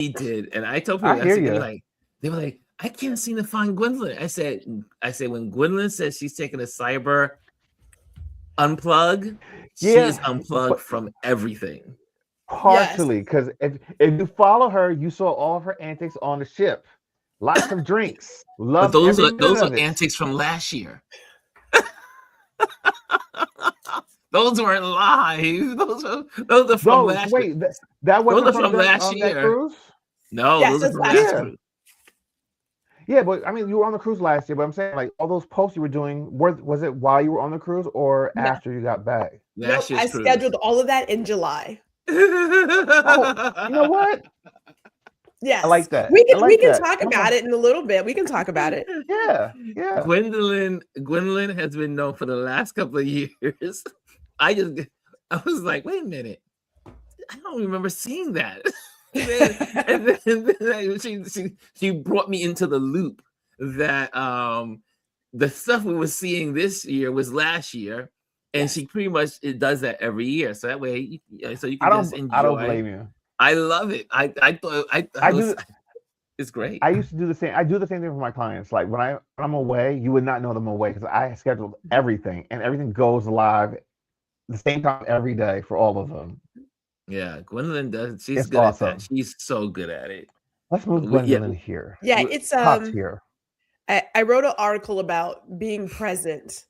He did, and I told people. I I hear said you. they were like, I can't seem to find Gwendolyn. I said when Gwendolyn says she's taking a cyber unplug, she is Yeah, unplugged but from everything. Yes. partially because if you follow her, you saw all of her antics on the ship. Lots of drinks. But Loved every minute those are of it. antics from last year. Those weren't live. Those are from Those last year. wait, that Those wasn't are from from last that year. cruise. No, Yes, those are that's from last last year. Yeah, cruise. yeah, but I mean, you were on the cruise last year. But I'm saying, like, all those posts you were doing, was it while you were on the cruise or No, after you got back? nope. Last I year's cruise. scheduled all of that in July. Oh, you know what? I Yes, like that. we I can like that. talk Come about on. it in a little bit. We can talk about it. Yeah, yeah. Gwendolyn has been known for the last couple of years. I was like, wait a minute. I don't remember seeing that. and then she brought me into the loop that the stuff we were seeing this year was last year, and Yes. she pretty much it does that every year. So that way, so you I can just don't enjoy. blame you. I love it. I thought I do. it's great. I used to do the same. I do the same thing for my clients. Like when I'm away, you would not know them away because I scheduled everything, and everything goes live the same time every day for all of them. Yeah, Gwendolyn does. She's It's good at that. awesome. She's so good at it. Let's move Yeah, Gwendolyn here. Yeah, it's Top tier. I wrote an article about being present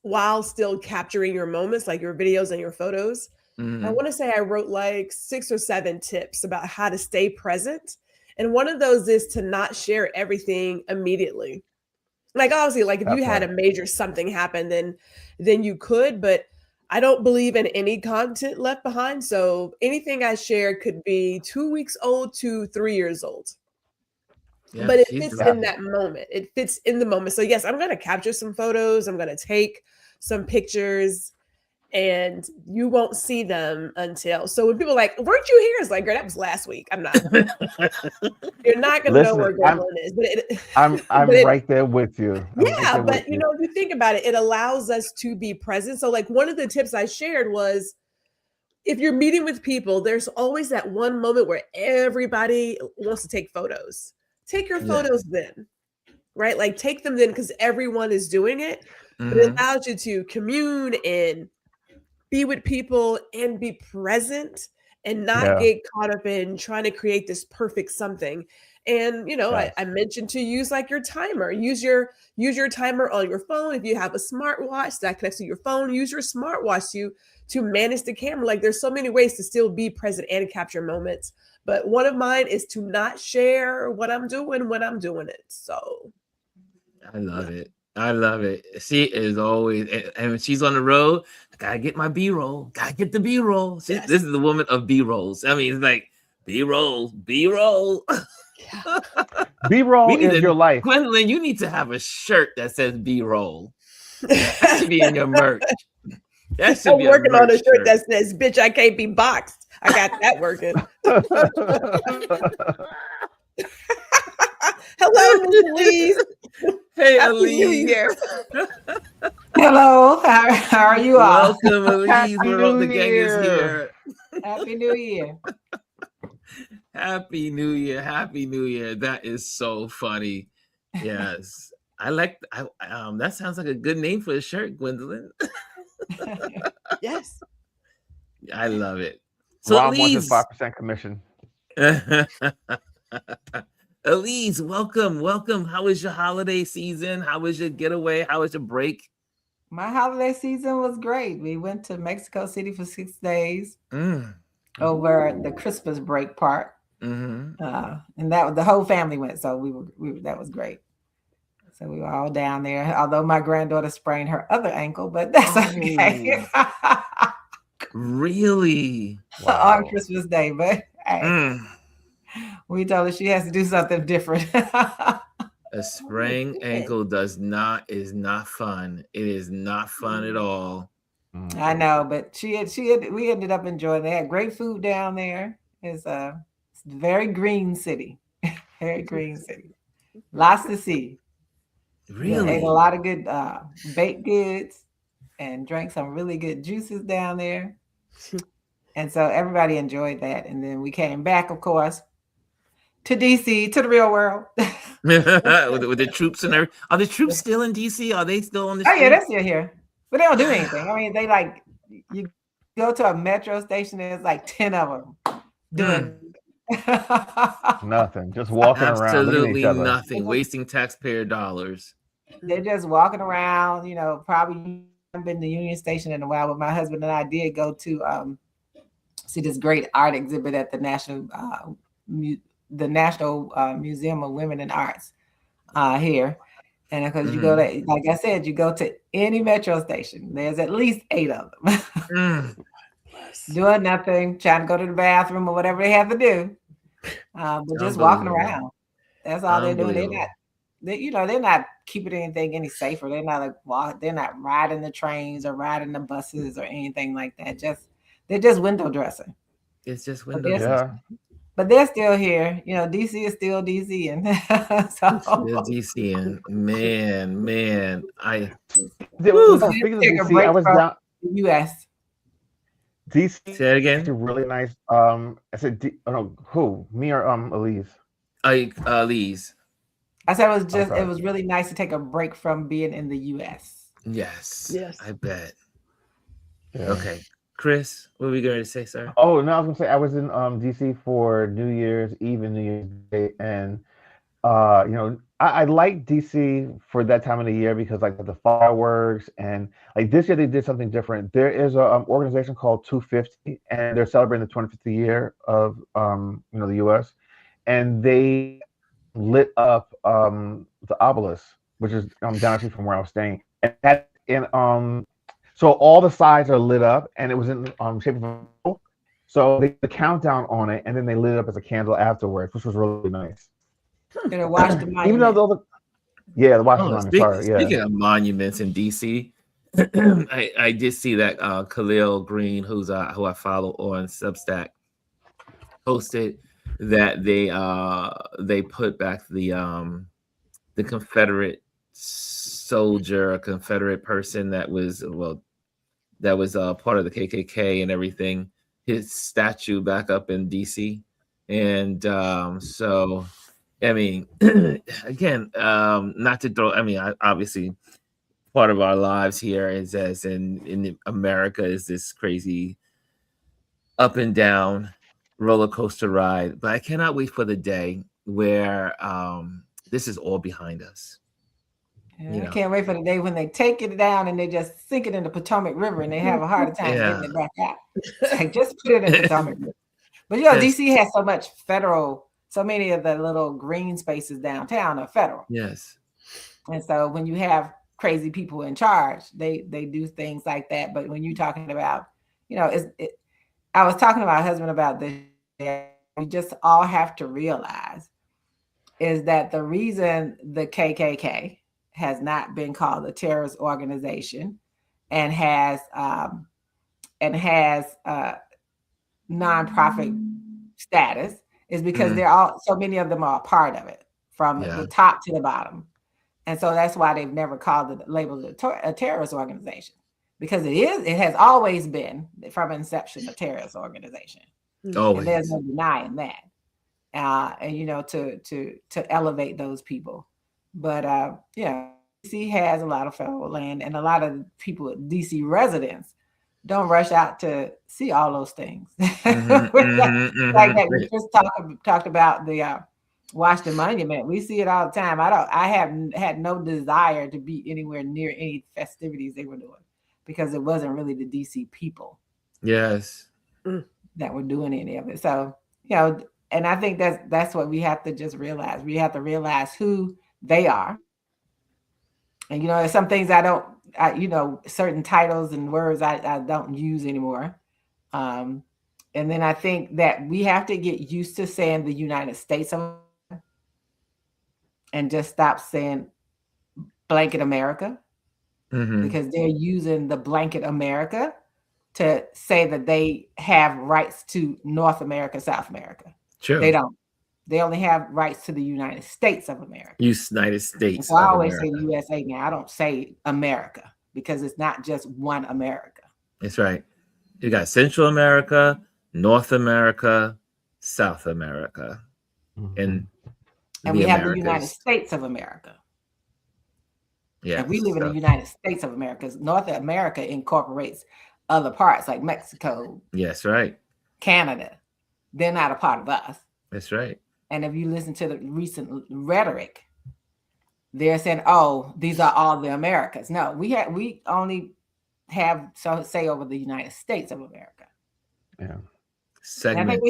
while still capturing your moments, like your videos and your photos. I mhm. want to say I wrote like 6 or 7 tips about how to stay present. And one of those is to not share everything immediately. Like obviously, like if That you had a part. major something happen, then you could, but I don't believe in any content left behind. So anything I share could be 2 weeks old to 3 years old. Yeah, But it she's fits That in that moment. It fits in the moment. So yes, I'm gonna capture some photos. I'm gonna take some pictures, and you won't see them until. So when people are like, "Weren't you here?" It's like, "Girl, that was last week." I'm not. You're not gonna know listen. where Gwendolyn is, but it, but I'm it, right there with you. I'm right yeah. there with But you you. know, if you think about it, it allows us to be present. So like one of the tips I shared was, if you're meeting with people, there's always that one moment where everybody wants to take photos. Take your Yeah. photos then, right? Like take them then because everyone is doing it. But it Mhm. allows you to commune and be with people and be present and not Yeah. get caught up in trying to create this perfect something. And you know, Yes. I mentioned to use like your timer. Use your timer on your phone. If you have a smartwatch that connects to your phone, use your smartwatch to manage the camera. Like there's so many ways to still be present and capture moments. But one of mine is to not share what I'm doing when I'm doing it. So I love yeah. it. I love it. She is always, and when she's on the road, I gotta get my B roll. Gotta get the B roll. Yes. This is the woman of B rolls. I mean, it's like B roll, B roll. Yeah. We B-roll need is to, your life. Gwendolyn. You need to have a shirt that says B roll. That should be in your merch. That should I'm be a working on a merch shirt shirt. that says, "Bitch, I can't be boxed." I got that working. Hello, Miss Elise. Hey, Happy New Elise. Year. Hello, how are you all? Welcome, Elise. Happy We're all, New the gang is Year. here. Happy New Year. Happy New Year. Happy New Year. That is so funny. Yes. I like that sounds like a good name for a shirt, Gwendolyn. Yes. I love it. So Rob wants his Elise. 5% commission. Elise, welcome. Welcome. How was your holiday season? How was your getaway? How was your break? My holiday season was great. We went to Mexico City for 6 days Mm. over the Christmas break part. Mm-hmm. And that the whole family went, so that was great. So we were all down there. Although my granddaughter sprained her other ankle, but that's okay. Really? On Wow. Christmas Day, but hey, Mm. we told her she has to do something different. A sprained ankle is not fun. It is not fun at all. I know, but we ended up enjoying. They had great food down there. It's a very green city, very green city. Lots to see. We ate Really? a lot of good baked goods and drank some really good juices down there. And so everybody enjoyed that. And then we came back, of course, to DC, to the real world. with the troops and everything. Are the troops still in DC? Are they still on the Oh yeah, they're streets? still here, but they don't do anything. I mean, they like you go to a metro station. There's like 10 of them doing. Nothing. Just walking around, looking at each Absolutely other. nothing. Wasting taxpayer dollars. They're just walking around. Probably haven't been to Union Station in a while, but my husband and I did go to see this great art exhibit at the National Museum of Women in Arts here. And because you go to, like I said, you go to any metro station, there's at least 8 of them doing nothing, trying to go to the bathroom or whatever they have to do, but just walking around. That's all they're doing. They're not keeping anything any safer. They're not they're not riding the trains or riding the buses or anything like that. They're just window dressing. It's just window dressing. But they're still here. DC is still DC, and so still DC, and man, speaking of DC, I was down the U.S. DC. Say it again. Really nice. I said, who? Me or Elise? Elise. I said it was really nice to take a break from being in the U.S. Yes, I bet. Yeah. Okay. Chris, what were we going to say, sir? Oh, no, I was going to say I was in DC for New Year's Eve and New Year's Day, and I like DC for that time of the year because like the fireworks, and like this year they did something different. There is an organization called 250, and they're celebrating the 25th year of the U.S., and they lit up the obelisk, which is down the street from where I was staying, and that so all the sides are lit up, and it was in shape of a circle. So they did the countdown on it, and then they lit it up as a candle afterwards, which was really nice. Gonna watch the monument. Even though the Washington Monument. Speaking of monuments in DC, I did see that Khalil Green, who I follow on Substack, posted that they put back the Confederate soldier, a Confederate person that was part of the KKK and everything, his statue back up in DC. And so I mean, again, not to throw, obviously part of our lives here is as in America is this crazy up and down roller coaster ride, but I cannot wait for the day where this is all behind us. I can't wait for the day when they take it down and they just sink it in the Potomac River and they have a hard time getting it back out. Like, just put it in the Potomac River. But DC has so many of the little green spaces downtown are federal. Yes. And so when you have crazy people in charge, they do things like that. But when you're talking about, I was talking to my husband about this. We just all have to realize is that the reason the KKK has not been called a terrorist organization and has nonprofit status is because so many of them are a part of it from the top to the bottom. And so that's why they've never called it labeled a terrorist organization, because it has always been from inception a terrorist organization. Always. And there's no denying that. And to elevate those people. But DC has a lot of federal land, and a lot of people, DC residents, don't rush out to see all those things. Like that. We just talked about the Washington Monument. We see it all the time. I haven't had no desire to be anywhere near any festivities they were doing, because it wasn't really the DC people. Yes. That were doing any of it. So, and I think that's what we have to just realize. We have to realize who they are. And, there's some things certain titles and words I don't use anymore. And then I think that we have to get used to saying the United States of, and just stop saying blanket America, because they're using the blanket America to say that they have rights to North America, South America. True. They don't. They only have rights to the United States of America. United States. So I always say USA now. I don't say America, because it's not just one America. That's right. You got Central America, North America, South America. in And the we have the United Americas. States of America. Yeah, And we live in the so, United States of America. North America incorporates other parts like Mexico, yes, right. Canada. They're not a part of us. That's right. And if you listen to the recent rhetoric, they're saying, "Oh, these are all the Americas." No, we only have say over the United States of America. Yeah. And Segments. I think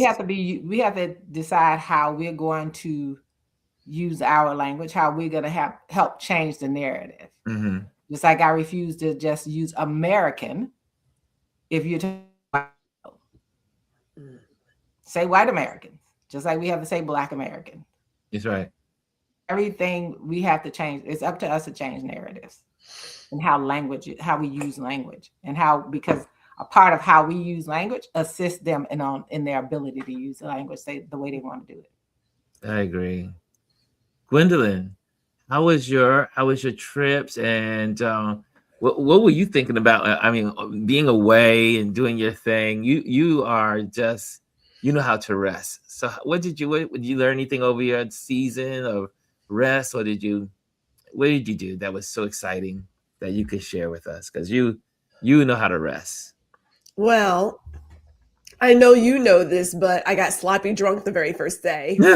we have to decide how we're going to use our language, how we're going to help change the narrative. Mm-hmm. Just like I refuse to just use American. If you're say white Americans, just like we have to say Black American. That's right. Everything we have to change. It's up to us to change narratives and how we use language, and because a part of how we use language assists them in their ability to use the language the way they want to do it. I agree. Gwendolyn, how was your trips, and what were you thinking about? I mean, being away and doing your thing. You are just, you know how to rest. So what did you learn anything over your season of rest, or what did you do that was so exciting that you could share with us? Because you know how to rest. Well, I know you know this, but I got sloppy drunk the very first day. I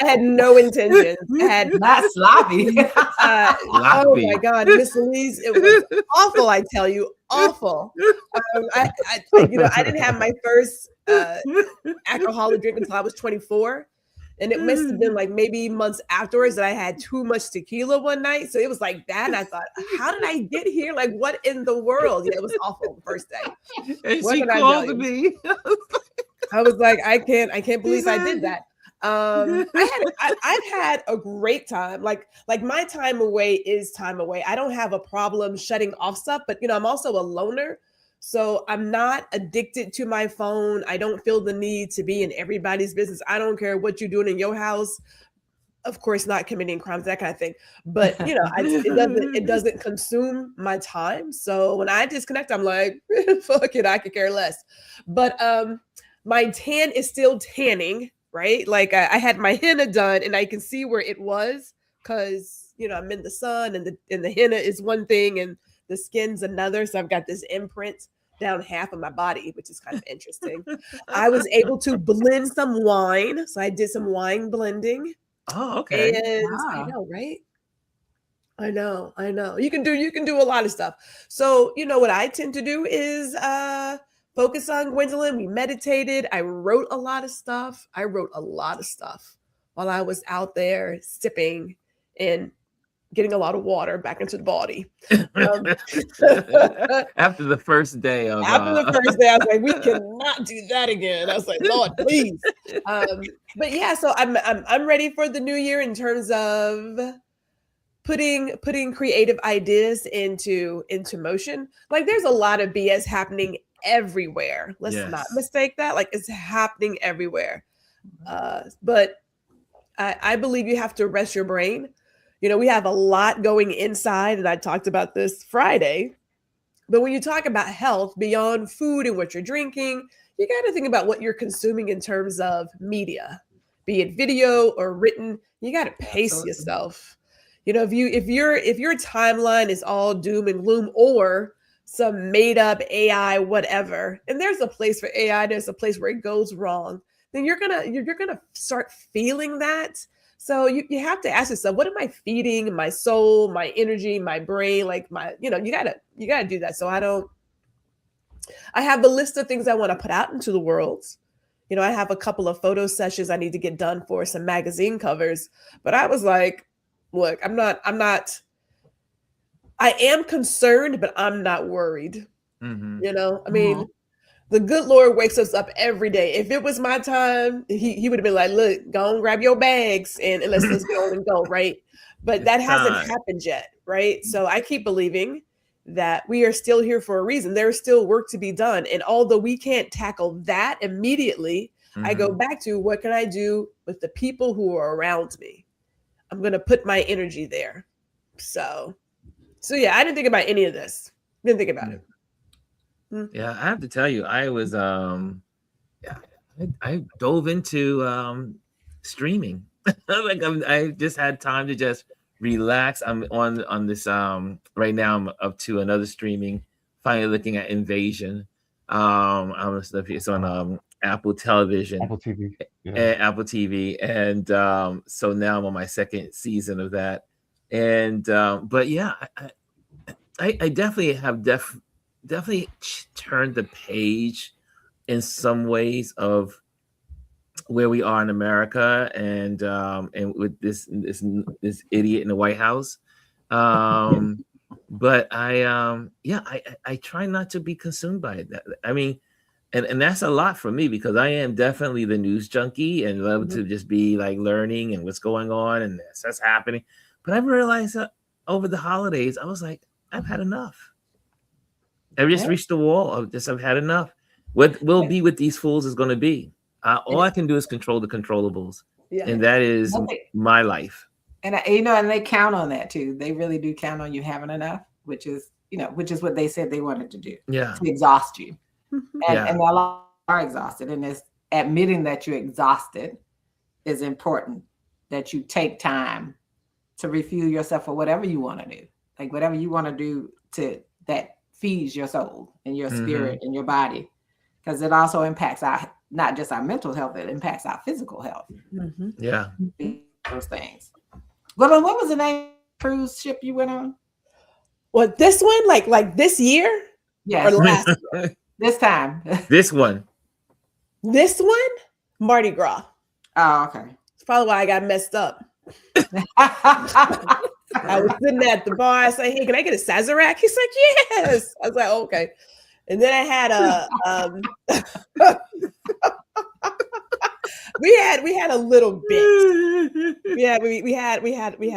had no intention. I had not sloppy. Oh my God, Miss Louise, it was awful. I tell you, awful. I didn't have my first alcoholic drink until I was 24. And it must have been like maybe months afterwards that I had too much tequila one night. So it was like that. And I thought, how did I get here? Like, what in the world? Yeah, it was awful the first day. And what she called me. I was like, I can't believe I did that. I've had a great time. Like my time away is time away. I don't have a problem shutting off stuff, but I'm also a loner. So I'm not addicted to my phone. I don't feel the need to be in everybody's business. I don't care what you're doing in your house. Of course, not committing crimes, that kind of thing. But it doesn't consume my time. So when I disconnect, I'm like, fuck it, I could care less. But my tan is still tanning, right? Like I had my henna done, and I can see where it was because I'm in the sun, and the henna is one thing, and the skin's another. So I've got this imprint down half of my body, which is kind of interesting. I was able to blend some wine. So I did some wine blending. Oh, okay. And wow. I know, right? I know. You can do a lot of stuff. So, what I tend to do is focus on Gwendolyn. We meditated. I wrote a lot of stuff. While I was out there sipping and getting a lot of water back into the body. After the first day, I was like, we cannot do that again. I was like, Lord, please. But yeah, so I'm ready for the new year in terms of putting creative ideas into motion. Like there's a lot of BS happening everywhere. Let's not mistake that. Like it's happening everywhere. But I believe you have to rest your brain. We have a lot going inside, and I talked about this Friday. But when you talk about health beyond food and what you're drinking, you got to think about what you're consuming in terms of media, be it video or written. You got to pace yourself. If your timeline is all doom and gloom or some made up AI, whatever, and there's a place for AI, there's a place where it goes wrong, then you're gonna start feeling that. So you have to ask yourself, what am I feeding my soul, my energy, my brain? Like you gotta do that. So I have a list of things I want to put out into the world. I have a couple of photo sessions I need to get done for some magazine covers, but I was like, look, I am concerned, but I'm not worried. Mm-hmm. The good Lord wakes us up every day. If it was my time, he would have been like, look, go and grab your bags and let's go and go, right? But that hasn't happened yet, right? So I keep believing that we are still here for a reason. There's still work to be done. And although we can't tackle that immediately, I go back to what can I do with the people who are around me? I'm going to put my energy there. So yeah, I didn't think about any of this. Didn't think about it. Yeah, I have to tell you, I was I dove into streaming. Like I just had time to just relax. I'm on this right now. I'm up to another streaming. Finally looking at Invasion. I don't know if it's on Apple Television Apple TV. Yeah. and Apple TV, and so now I'm on my second season of that. And but yeah, I definitely have definitely turned the page in some ways of where we are in America, and with this idiot in the White House. But I try not to be consumed by it. I mean, and that's a lot for me because I am definitely the news junkie and love to just be like learning and what's going on and that's happening. But I've realized that over the holidays, I was like, I've had enough. I've just reached the wall of just I've had enough. What will be with these fools is going to be. All I can do is control the controllables, and that is my life. And and they count on that too. They really do count on you having enough, which is what they said they wanted to do. Yeah, to exhaust you, and a lot are exhausted. And it's admitting that you're exhausted is important. That you take time to refuel yourself for whatever you want to do, like whatever you want to do that feeds your soul and your spirit and your body, because it also impacts not just our mental health, it impacts our physical health. Yeah, those things. Well, what was the name of the cruise ship you went on? Well, this one, like this year, yeah, or last year? This time, this one, Mardi Gras. Oh, okay. It's probably why I got messed up. I was sitting at the bar. I said, "Hey, can I get a Sazerac?" He's like, "Yes." I was like, "Okay." And then I had we had a little bit. Yeah, we had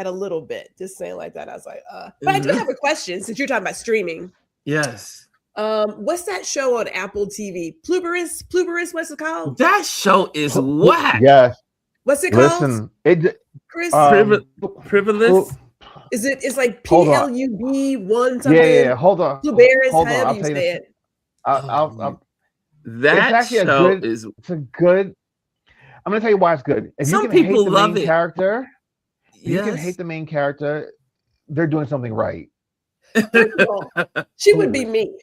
a little bit. Just saying like that. I was like, but I do have a question since you're talking about streaming. Yes. What's that show on Apple TV? Pluberous, what's it called? That show is whack. Yes. What's it called? Listen, Chris, Privilege. It's like PLUB1 something? Yeah. Hold on. Pluberous, Hold on. however I'll you tell you say it. That show is. It's a good. I'm gonna tell you why it's good. If Some you can people hate the love main it. character, Yes. you can hate the main character. They're doing something right. First of all, she would be me.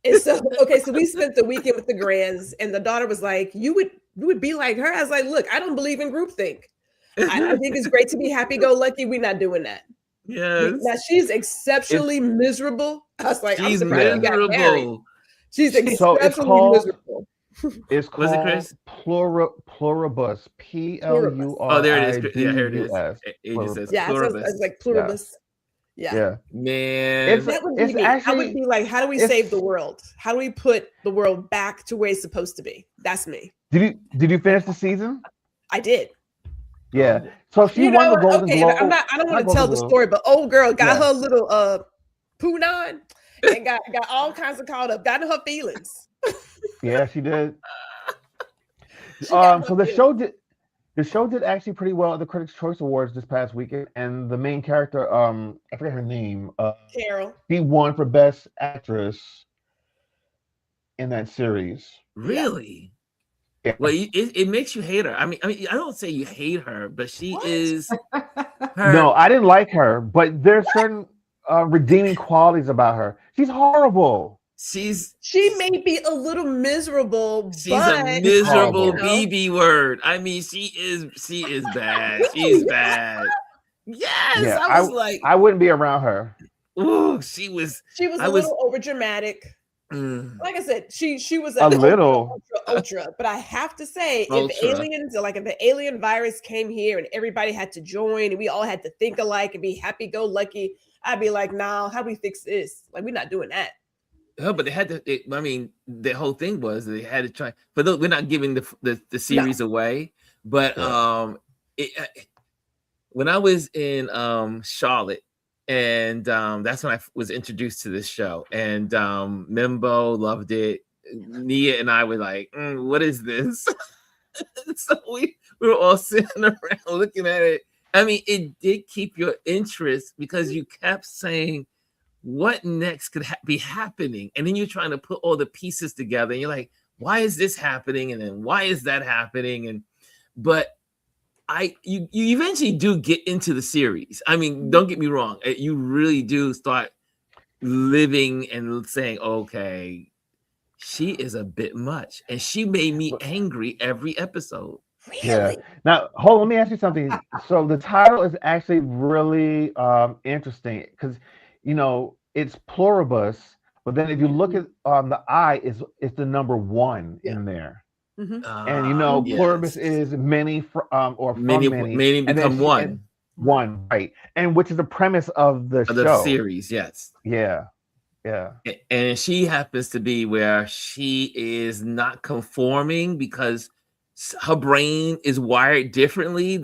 And so, so we spent the weekend with the grands, and the daughter was like, "You would be like her." I was like, "Look, I don't believe in groupthink. I think it's great to be happy-go-lucky. We're not doing that." Yes. Now she's exceptionally miserable. I was like, She's I'm surprised you got married. miserable. She's exceptionally miserable. It's Was it called Chris? Pluribus. PLURIBUS. Oh, there it is. Yeah, here it is. It just says Yeah, pluribus. it's like pluribus. Yeah. Man. That would be me. I would be like, how do we save the world? How do we put the world back to where it's supposed to be? That's me. Did you finish the season? I did. Yeah. So she won the Golden Globe. I don't want to tell the story, but old girl got her little punani and got all kinds of caught up, got in her feelings. Yeah, she did. So the show did actually pretty well at the Critics' Choice Awards this past weekend, and the main character, I forget her name, Carol. She won for Best Actress in that series. Really? Yeah. Well, it makes you hate her. I mean, I don't say you hate her, but she is. No, I didn't like her, but there's certain redeeming qualities about her. She's horrible. She may be a little miserable. She's a miserable BB word. I mean, she is bad. She's bad. Yes, yeah, I was like, I wouldn't be around her. Ooh, she was a little over dramatic. Like I said, she was a little ultra. But I have to say, if the alien virus came here and everybody had to join and we all had to think alike and be happy-go-lucky, I'd be like, "Nah, how do we fix this? Like, we're not doing that." Oh, but they had to. The whole thing was they had to try. For those, we're not giving the series away, but when I was in Charlotte. And that's when I was introduced to this show. And Mimbo loved it. Nia and I were like, what is this? So we were all sitting around looking at it. I mean, it did keep your interest because you kept saying, what next could be happening? And then you're trying to put all the pieces together. And you're like, why is this happening? And then why is that happening? But you eventually do get into the series. I mean, don't get me wrong. You really do start living and saying, okay, she is a bit much. And she made me angry every episode. Really? Yeah. Now, hold on, let me ask you something. So the title is actually really interesting because, it's pluribus, but then if you look at the I, it's the number 1 in there. Mhm. And pluribus is many or from many. Many become one. One, right. And which is the premise of the show. Series, yes. Yeah. Yeah. And she happens to be where she is not conforming because her brain is wired differently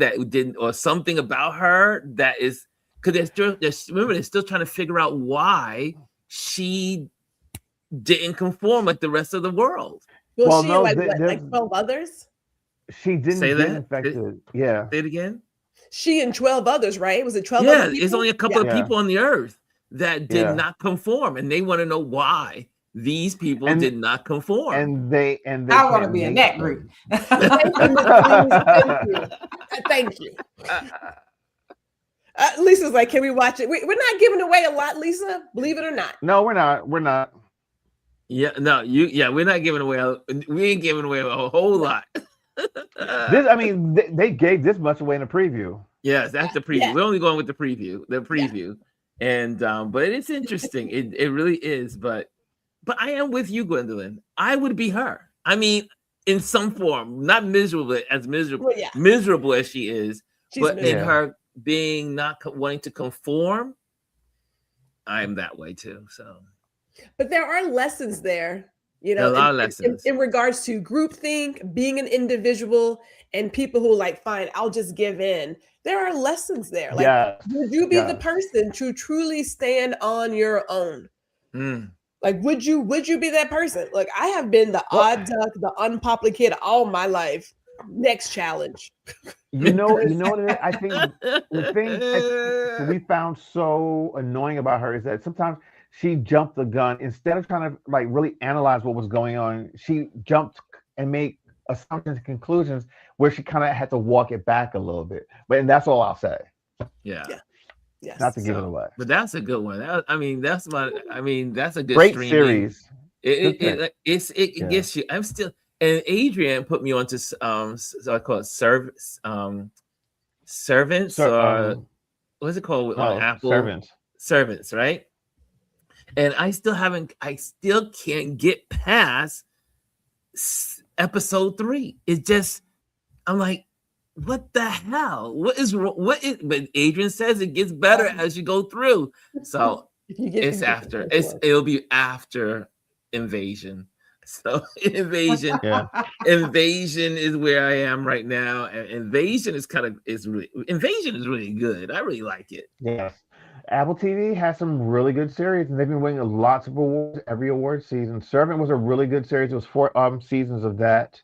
or something about her that is, because they're still trying to figure out why she didn't conform like the rest of the world. Well, she like 12 others? She didn't get infected. Yeah. Say it again. She and 12 others, right? Was it 12 Yeah, other people? there's only a couple of people on the earth that did not conform, and they want to know why these people did not conform. And they I want to be in that group. Thank you. Lisa's like, can we watch it? We're not giving away a lot, Lisa. Believe it or not. No, we're not. We're not. Yeah, no, we're not giving away. We ain't giving away a whole lot. They gave this much away in a preview. Yes, that's the preview. We're only going with the preview. And but it's interesting. It really is. But I am with you, Gwendolyn. I would be her. I mean, in some form, not miserable as she is, but in her being not wanting to conform, I'm that way too. So, but there are lessons there. A lot of lessons in regards to groupthink, being an individual, and people who like, fine, I'll just give in. There are lessons there. Like, would you be the person to truly stand on your own? Like, would you be that person? Like, I have been the odd duck, the unpopular kid all my life. Next challenge. You know what I think the thing that we found so annoying about her is that sometimes she jumped the gun. Instead of trying to like really analyze what was going on, she jumped and made assumptions and conclusions where she kind of had to walk it back a little bit. And that's all I'll say. Yeah. Yes. Not to give it away. But that's a good one. That's a good great series. It gets you. I'm still, and Adrian put me onto so I call it servants what's it called on Apple? Servants, right? And I still can't get past episode 3. It's just, I'm like, what the hell? But Adrian says it gets better as you go through. So it'll be after Invasion. So Invasion is where I am right now. And Invasion is really good. I really like it. Yes. Apple TV has some really good series, and they've been winning lots of awards every award season. Servant was a really good series. It was 4 seasons of that.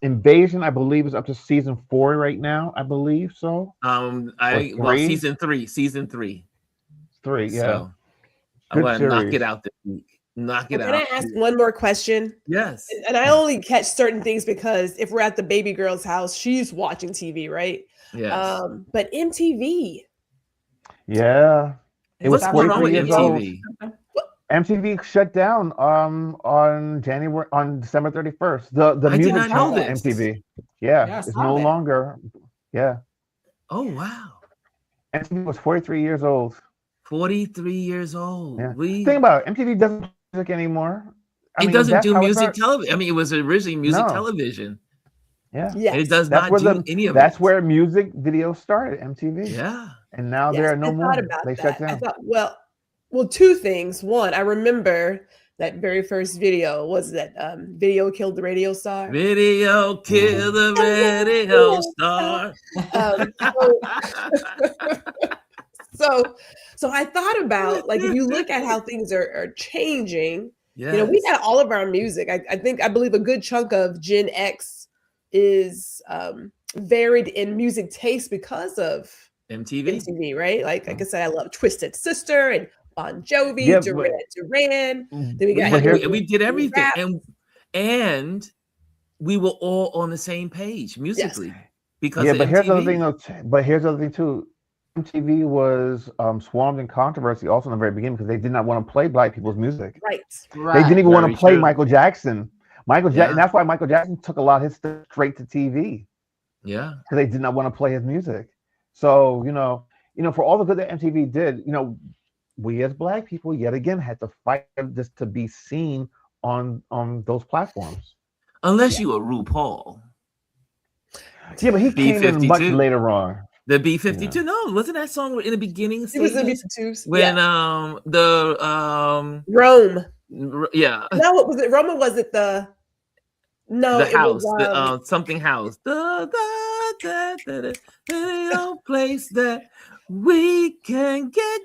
Invasion, I believe, is up to season 4 right now. I believe so. Season 3. 3, yeah. So I'm gonna knock it out this week. Knock it out. Can I ask one more question? Yes. And I only catch certain things because if we're at the baby girl's house, she's watching TV, right? Yes. But MTV. Yeah. It was 43 years old. MTV? MTV shut down on December 31st. The music channel MTV. Yeah, it's no longer. Yeah. Oh wow. MTV was 43 years old. 43 years old. Yeah. Think about it. MTV doesn't do music anymore. It doesn't do music television. I mean, it was originally music television. Yeah. It does not do any of it. That's where music videos started, MTV. Yeah. And now there are no more. They shut down. I thought, well, 2 things. One, I remember that very first video was that Video Killed the Radio Star. Video Killed the Radio Star. So I thought about, like, if you look at how things are changing, yes. We got all of our music. I believe a good chunk of Gen X is varied in music taste because of MTV, right? Like I said, I love Twisted Sister and Bon Jovi, Duran Duran. Then we did everything, and we were all on the same page musically because Yeah, of but here's the other thing. MTV. But here's the other thing too. MTV was swarmed in controversy also in the very beginning because they did not want to play black people's music. Right. They didn't even want Very to play true. Michael Jackson. Yeah. And that's why Michael Jackson took a lot of his stuff straight to TV Yeah. because they did not want to play his music. So for all the good that MTV did, we as black people yet again had to fight just to be seen on those platforms. Unless you were RuPaul. Yeah, but he came in much B-52. later on. The B-52. No, wasn't that song in the beginning It was in stages? B-52s. When the Rome. yeah, No, what was it? Rome, or was it the house, was, the something house, the place that we can get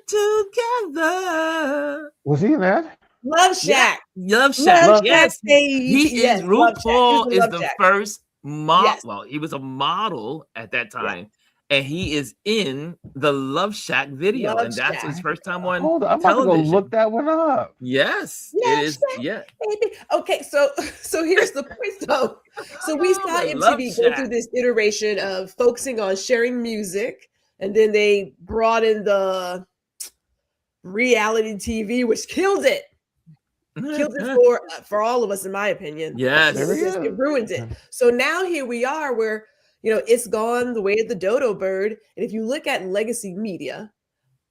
together. Was he in that? Love Shack. Love Shack. Love Yes, Shack, he yes, is. Love Shack. He RuPaul was in is Love the Shack. first model. Yes. Well, he was a model at that time, and he is in the Love Shack video, Love and that's Shack. his first time on Hold on, I'm about to go television. look that one up. Yes, Love it is. Shack. Yeah. Baby. Okay, so here's the point though. So we saw I love MTV go Shack. through this iteration of focusing on sharing music, and then they brought in the reality TV, which killed it. Killed it for all of us, in my opinion. Yes. It ruined it. So now here we are, where it's gone the way of the dodo bird. And if you look at legacy media,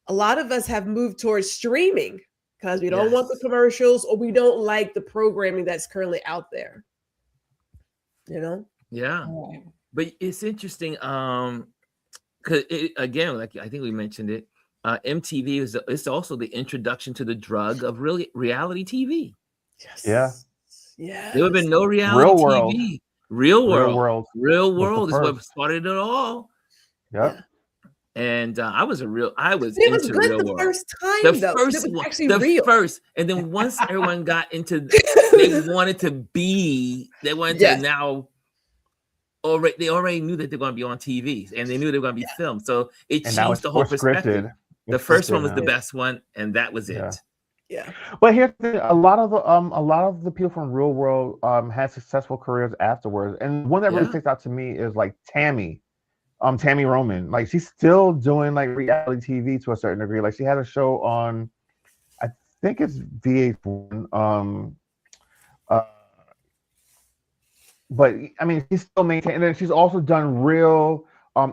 a lot of us have moved towards streaming because we don't want the commercials, or we don't like the programming that's currently out there. Yeah. But it's interesting. Because again, like I think we mentioned it, MTV it's also the introduction to the drug of reality TV. Yes. Yeah. Yeah. There would have been no reality Real World. TV. Real World was is the what first. started it all. Yep. Yeah. And I was It was into good Real the World. first time, The though. first It was one, actually the real. first, and then once everyone got into, they wanted to now. They already knew that they're going to be on TV, and they knew they were going to be filmed. So it And now changed it's the whole more perspective. scripted. The It's first scripted one was the now. best one, and that was it. Yeah. Yeah. But here's the thing, a lot of the people from Real World had successful careers afterwards. And one that really sticks out to me is like Tammy Roman. Like she's still doing like reality TV to a certain degree. Like she had a show on, I think it's VH1. But I mean, she's still maintaining. And then she's also done real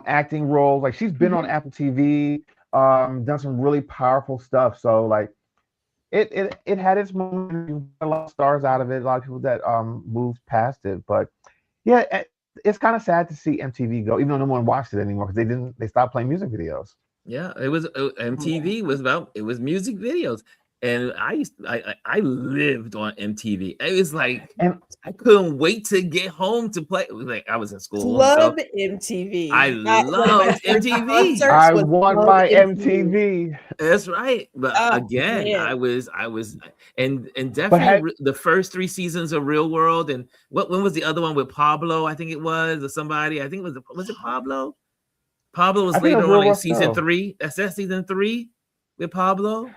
acting roles. Like she's been on Apple TV, done some really powerful stuff. So like, it had its moment. A lot of stars out of it. A lot of people that moved past it. But yeah, it's kind of sad to see MTV go, even though no one watched it anymore because they stopped playing music videos. Yeah, it was MTV was music videos, and I lived on MTV. It was like, and I couldn't wait to get home to play. It was like I was in school. Love MTV. I loved MTV. I want my MTV. That's right. But again, man. I was, and definitely the first 3 seasons of Real World. And when was the other one with Pablo? I think it was, or somebody. I think was it Pablo? Pablo was later on in season 3. That's season 3 with Pablo.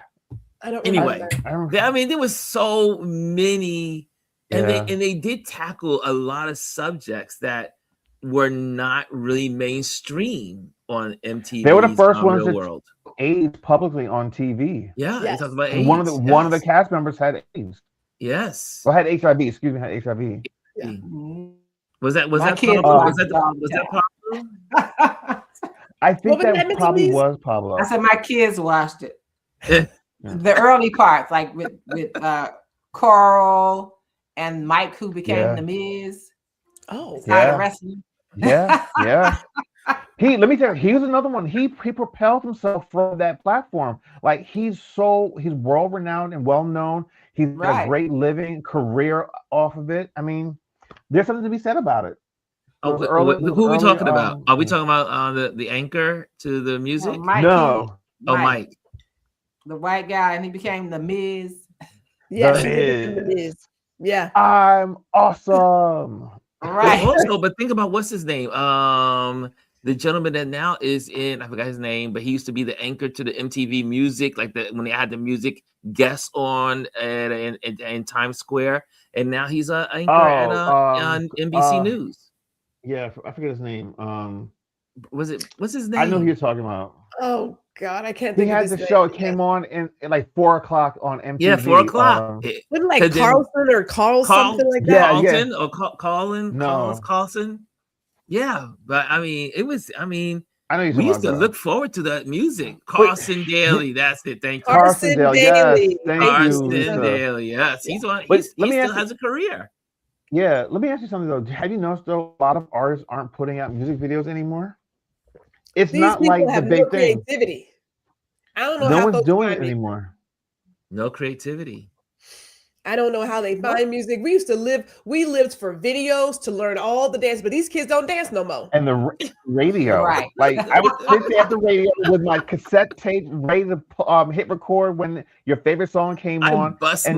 I don't anyway. remember. I mean, there was so many, and Yeah. they did tackle a lot of subjects that were not really mainstream on MTV. They were the first ones Real to World. AIDS publicly on TV. Yeah, Yes. they talked about And AIDS. one of the cast members had AIDS. Yes. Well, had HIV. Excuse me, had HIV. Yeah. Was that My kids Pablo? watched Was that Pablo? I think What was that that, Mr. probably Lees? was Pablo. I said my kids watched it. Yeah. The early parts, like with Carl and Mike, who became the Miz. Oh, Started wrestling. Yeah. Let me tell you, he was another one. He propelled himself from that platform. Like he's world renowned and well known. He's got a great living career off of it. I mean, there's something to be said about it. Who are we talking about? Are we talking about the anchor to the music? Mike, No. Mike. The white guy, and he became the Miz. yes, The it is. Yeah. I'm awesome. Right. But think about what's his name. The gentleman that now is in, I forgot his name, but he used to be the anchor to the MTV Music, like when they had the music guests on in Times Square. and now he's an anchor at on NBC News. Yeah, I forget his name. What's his I know who name? you're talking about. Oh God, I can't He think of had his the name. show. It came on in like 4 o'clock on MTV. Yeah, 4 o'clock. Wasn't like Carlson or Carl something like that? Carlton or Colin? No. Carlson? Yeah, but I mean, it was. I mean, I know you're we talking used to about, look forward to that music. Carson Daly, that's it. Thank you. Carson Daly. Daly. Yes, thank Carson you, Lisa. Daly. Yes, he's on. But He let me still ask you- has a career. Yeah, let me ask you something though. Have you noticed though a lot of artists aren't putting out music videos anymore? It's These not people like the have big no thing. creativity. I don't know No how one's folks doing find it music. anymore. No creativity. I don't know how they find music. We lived for videos to learn all the dance, but these kids don't dance no more. And the radio, Right. like I would sit there at the radio with my cassette tape ready to hit record when your favorite song came I on. bust and-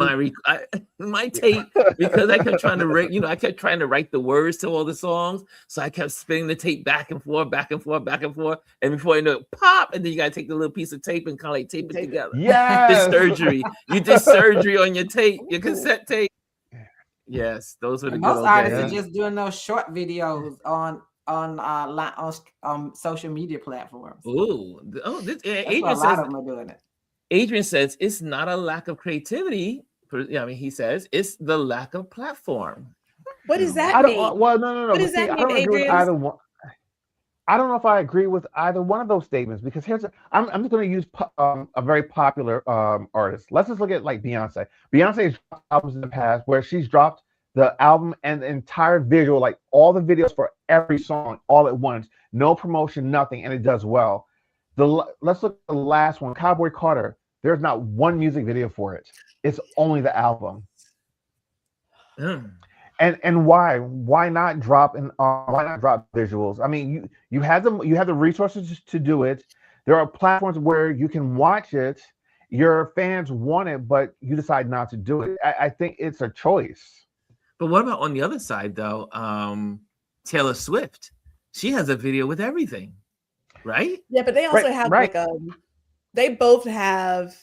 my tape because I kept trying to write. I kept trying to write the words to all the songs, so I kept spinning the tape back and forth, back and forth, back and forth, and before you know it, pop, and then you gotta take the little piece of tape and kind of like tape it together. Yes. Did surgery. You did surgery on your tape, your cassette tape. Yes, those were the And good most old artists days. are just doing those short videos on social media platforms. That's why a lot of them are doing it. Adrian says it's not a lack of creativity. He says it's the lack of platform. What does that mean? Well, no. What does See, that I mean, don't agree with Adrian? either one. I don't know if I agree with either one of those statements because I'm just going to use a very popular artist. Let's just look at like Beyonce. Beyonce's dropped albums in the past where she's dropped the album and the entire visual, like all the videos for every song all at once, no promotion, nothing, and it does well. Let's look at the last one, Cowboy Carter. There's not one music video for it. It's only the album. And why not drop visuals? I mean, you have the resources to do it. There are platforms where you can watch it. Your fans want it, but you decide not to do it. I think it's a choice. But what about on the other side though? Taylor Swift, she has a video with everything, right? Yeah, but they also have right. like they both have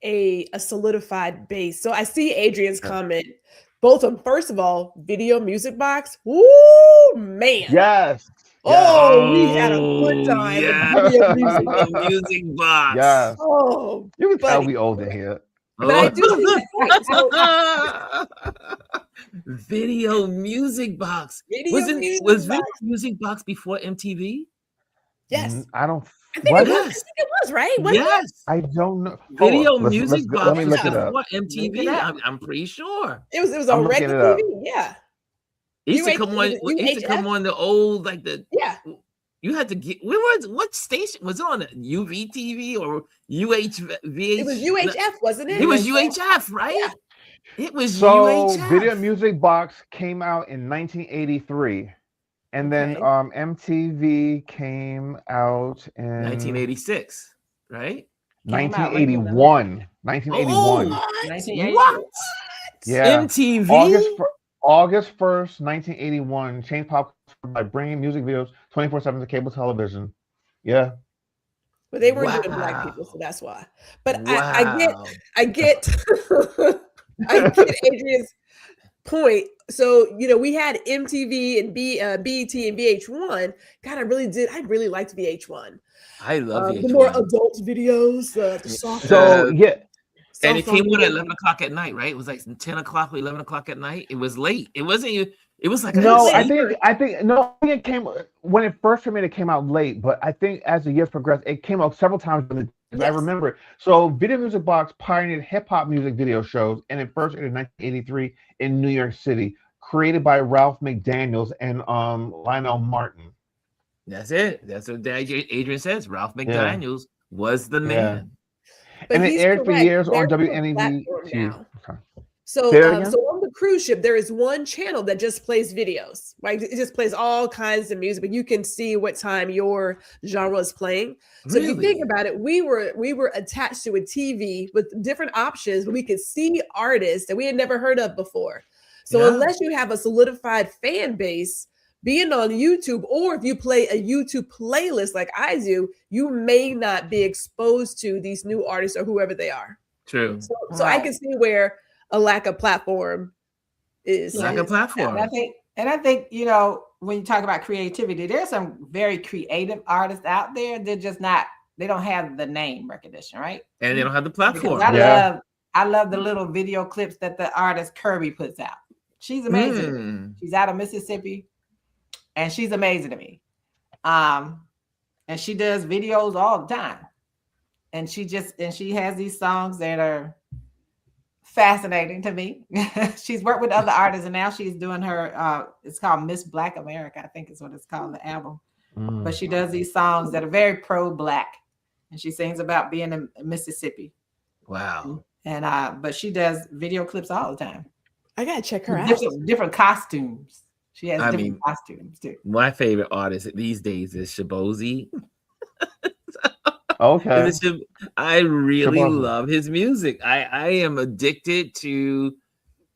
a solidified base. So I see Adrian's comment. Both of them, first of all, Video Music Box. Woo, man. Yes. Oh, we had a good time. Yeah. With Video Music Box. Music Box. Yes. Oh, You can tell buddy. we old in here. But I do see that. So, Video Music Box. Was Video Music Box before MTV? Yes. I don't. I think, What? it was, right? Wasn't it? Yes. I don't know. Video Let's Music go- Box Let me look it up. before MTV. I'm pretty sure. It was I'm on looking regular it up. TV. Yeah. It used to UH come on. It used to come on the old like the. Yeah. You had to get. What station was it on? UVTV or UHVH? It was UHF, wasn't it? It was UHF, right? Yeah. It was So UHF. Video Music Box came out in 1983, and then Okay. MTV came out in 1986, right? 1981. 1981. Oh, what? Yeah. MTV. August 1st, 1981. Changed pop culture by bringing music videos 24/7 to cable television. Yeah. But they were doing black Wow. people, so that's why. But Wow. I get I get Adrian's point. So we had MTV and BET and VH1. God, I really liked VH1. I love The more VH1. adult videos, the soft. So yeah. And it came on at soft- 11 o'clock at night, right? It was like 10 o'clock or 11 o'clock at night. It was late. It wasn't you. It was like No, a I think it came when it first came in. It came out late, but I think as the years progressed, it came out several times. I Yes. remember it. So, Video Music Box pioneered hip hop music video shows, and it first aired in 1983 in New York City, created by Ralph McDaniels and Lionel Martin. That's it. That's what Adrian says. Ralph McDaniels was the man. But And it he's aired for correct. years on They're WNEV. platform now. Okay. So, Say that again? so on the cruise ship, there is one channel that just plays videos, right? It just plays all kinds of music, but you can see what time your genre is playing. So if you think about it, we were attached to a TV with different options, but we could see artists that we had never heard of before. So Yeah. unless you have a solidified fan base, being on YouTube, or if you play a YouTube playlist like I do, you may not be exposed to these new artists or whoever they are. True. So I can see where a lack of platform Lack of platform. And I think, you know, when you talk about creativity, there's some very creative artists out there. They're just not, they don't have the name recognition, right? And they don't have the platform. Because I love the little video clips that the artist Kirby puts out. She's amazing. She's out of Mississippi, and she's amazing to me. And she does videos all the time. And she has these songs that are fascinating to me. She's worked with other artists, and now she's doing her it's called Miss Black America, I think is what it's called, the album. But she does these songs that are very pro-Black, and she sings about being in Mississippi. Wow. And but she does video clips all the time. I gotta check her out. Different costumes. She has different costumes too. My favorite artist these days is Shabozy. Okay. I really love his music. I am addicted to,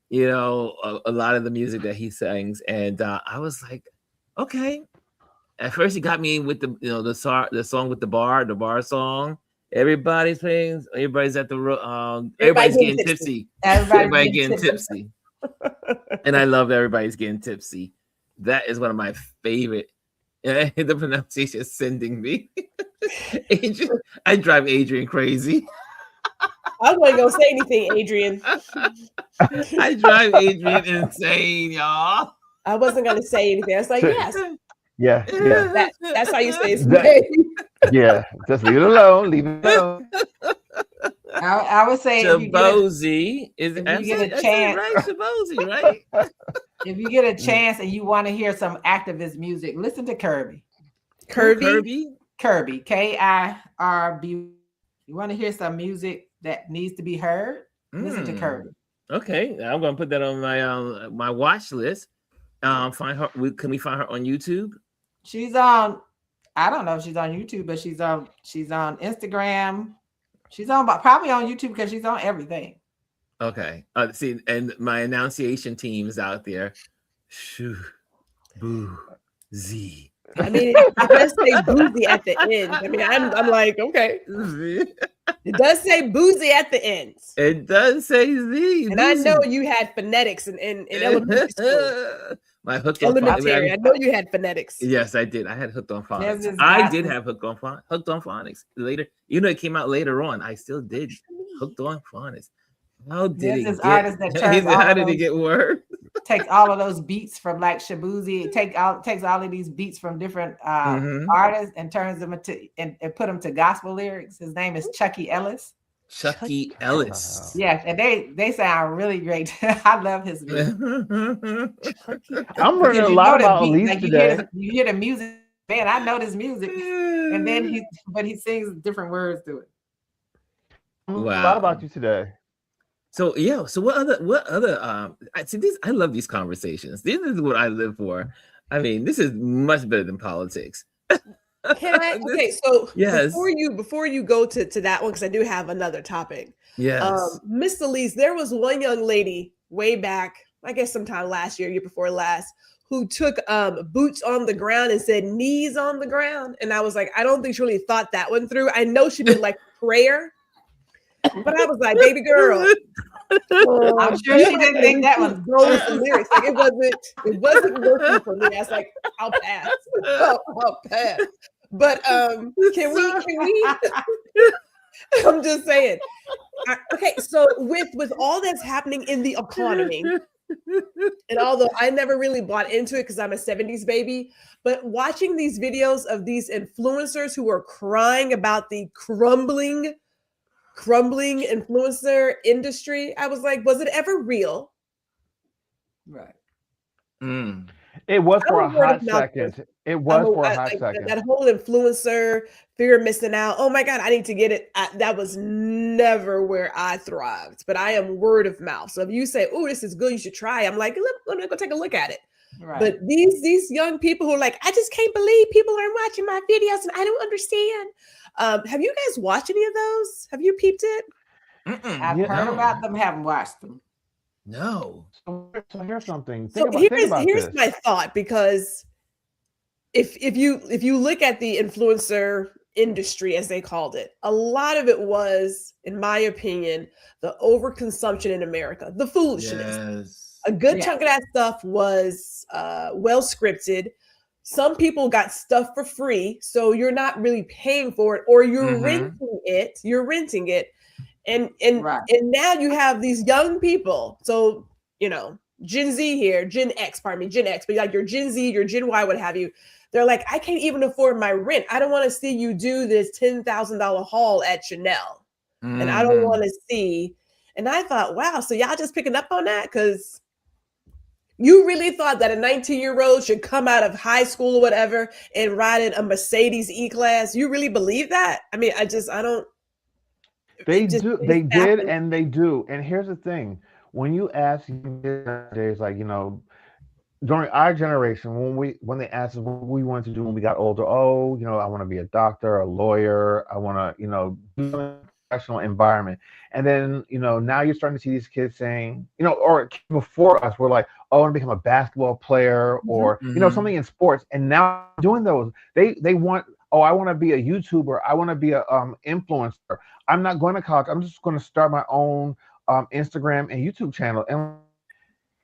you know, a lot of the music that he sings, and I was like, okay. At first, he got me with the song with the bar song. Everybody's playing. Everybody's at the everybody's getting tipsy. Everybody getting tipsy. And I love Everybody's Getting Tipsy. That is one of my favorite. The pronunciation is sending me. Adrian, I drive Adrian crazy. I wasn't gonna say anything, Adrian. I drive Adrian insane, y'all. I wasn't gonna say anything. I was like, yes. Yeah. That's how you say it. Yeah, just leave it alone. Leave it alone. I would say Shabozy is if you get a chance, right? Shabozy, right? If you get a chance and you want to hear some activist music, listen to Kirby. Kirby, Kirby. You want to hear some music that needs to be heard? Listen to Kirby. Okay, I'm gonna put that on my my watch list. Find her. Can we find her on YouTube? She's on. I don't know if she's on YouTube, but she's on Instagram. She's on, probably on YouTube because she's on everything. Okay. See, and my enunciation team is out there. Shoo, boo, z. I mean, it does say boozy at the end. I mean, I'm like, okay. It does say boozy at the end. It does say z. And I know you had phonetics in elementary school. My hooked elementary. I know you had phonetics. Yes, I did. I had hooked on phonics. I did have hooked on phonics later. You know, it came out later on. I still did hooked on phonics. How did it get worse? Takes all of those beats from like Shabozy. Takes all of these beats from different artists and turns them into and put them to gospel lyrics. His name is Chucky Ellis. Chucky Ellis. Yes, and they sound really great. I love his music. I'm learning a lot about Elise like today. You hear the music, man. I know this music, and then he sings different words to it. Wow. A lot about you today. So yeah. So what other I see this. I love these conversations. This is what I live for. I mean, this is much better than politics. Can I? Okay, so yes. Before you go to that one, because I do have another topic. Yes. Miss Elise, there was one young lady way back, I guess sometime last year before last, who took boots on the ground and said knees on the ground. And I was like, I don't think she really thought that one through. I know she did like prayer, but I was like, baby girl. I'm sure she didn't think that was going some lyrics. Like it wasn't working for me. I was like, I'll pass. I'll pass. But can we I'm just saying. Okay, so with all that's happening in the economy, and although I never really bought into it because I'm a 70s baby, but watching these videos of these influencers who are crying about the crumbling influencer industry, I was like, was it ever real? Right. It was for a hot second. It was for a hot second. That whole influencer fear of missing out. Oh my God, I need to get it. That was never where I thrived, but I am word of mouth. So if you say, oh, this is good, you should try, I'm like, let me go take a look at it. Right. But these young people who are like, I just can't believe people are watching my videos and I don't understand. Have you guys watched any of those? Have you peeped it? I've heard about them, haven't watched them. No. So here's something. Here's my thought, because if you look at the influencer industry, as they called it, a lot of it was, in my opinion, the overconsumption in America, the foolishness. A good Yes. chunk of that stuff was well scripted. Some people got stuff for free, so you're not really paying for it, or you're renting it. You're renting it, and Right. and now you have these young people. So Gen Z here, Gen X, pardon me, Gen X, but like your Gen Z, your Gen Y, what have you. They're like, I can't even afford my rent. I don't want to see you do this $10,000 haul at Chanel, and I don't want to see. And I thought, wow, so y'all just picking up on that because you really thought that a 19-year-old should come out of high school or whatever and ride in a Mercedes E-Class? You really believe that? I mean, I don't. They just do. didn't They did, happen. and they do. And here's the thing: when you ask nowadays, like during our generation, when they asked us what we wanted to do when we got older, oh, I want to be a doctor, a lawyer, I want to, do something in a professional environment. And then, now you're starting to see these kids saying, or before us, we're like, oh, I want to become a basketball player or, something in sports. And now doing those, they want, oh, I want to be a YouTuber, I want to be a influencer. I'm not going to college. I'm just going to start my own Instagram and YouTube channel. And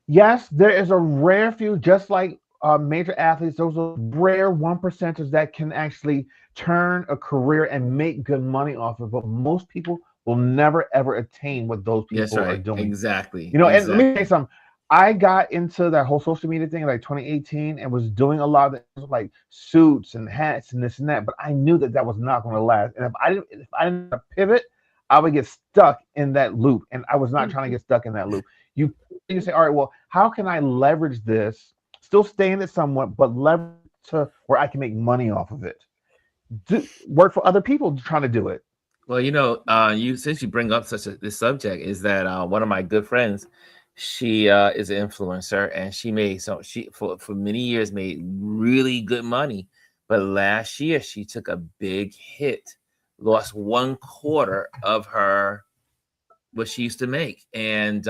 yes, there is a rare few, just like major athletes, those are rare 1%ers that can actually turn a career and make good money off of it. But most people will never, ever attain what those people are doing. Exactly. And let me say something. I got into that whole social media thing in like 2018 and was doing a lot of like suits and hats and this and that. But I knew that was not going to last. And if I didn't pivot, I would get stuck in that loop. And I was not trying to get stuck in that loop. You say, all right, well, how can I leverage this, still stay in it somewhat, but leverage to where I can make money off of it? Work for other people trying to do it. Well, since you bring up this subject, is that one of my good friends, she is an influencer, and she for many years made really good money, but last year she took a big hit, lost 1/4 of her what she used to make, and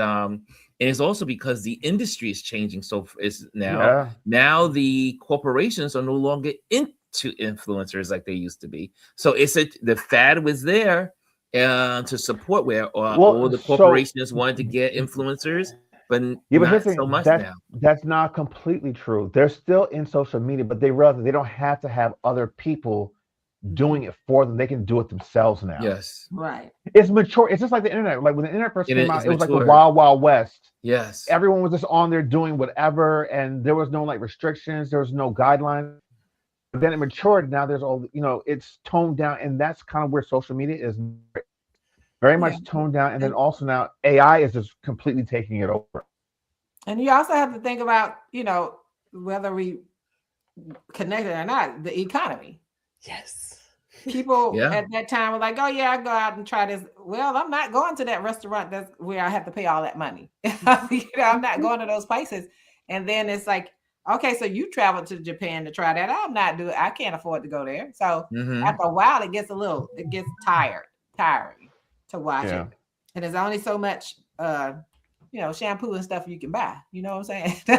it's also because the industry is changing. So it's now the corporations are no longer into influencers like they used to be. So the fad was there to support where all the corporations wanted to get influencers, but not so much now. That's not completely true. They're still in social media, but they realize that they don't have to have other people doing it for them. They can do it themselves now. Yes. Right. It's mature. It's just like the internet. Like when the internet first came out, it was like the matured. Wild Wild West. Yes. Everyone was just on there doing whatever, and there was no like restrictions. There was no guidelines. But then it matured. Now there's all, it's toned down, and that's kind of where social media is very much toned down. And then also now AI is just completely taking it over. And you also have to think about, whether we connected or not, the economy. Yes. People at that time were like, oh yeah, I go out and try this. Well, I'm not going to that restaurant that's where I have to pay all that money. I'm not going to those places. And then it's like, okay, so you traveled to Japan to try that. I'm not doing, I can't afford to go there. So after a while, it gets tiring to watch it. And there's only so much shampoo and stuff you can buy. You know what I'm saying? And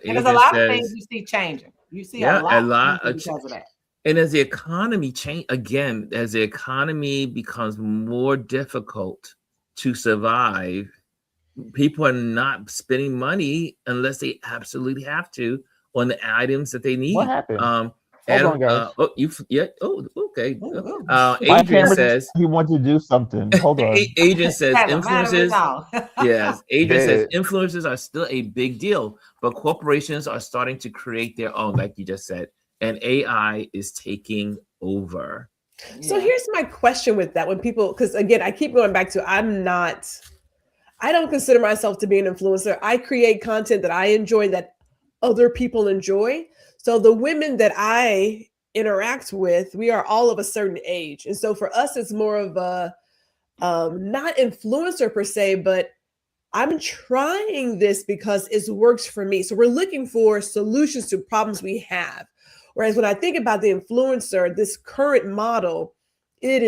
there's a lot of things you see changing. You see a lot because of that. And as the economy as the economy becomes more difficult to survive, people are not spending money unless they absolutely have to on the items that they need. What happened? Adam, okay. Adrian says he wants to do something. Hold on. Adrian says influencers. Yes, Adrian says influencers are still a big deal, but corporations are starting to create their own, like you just said, and AI is taking over. So here's my question with that: when people, because again, I keep going back to, I don't consider myself to be an influencer. I create content that I enjoy, that other people enjoy. So the women that I interact with, we are all of a certain age. And so for us, it's more of a, not influencer per se, but I'm trying this because it works for me. So we're looking for solutions to problems we have. Whereas when I think about the influencer, this current model, it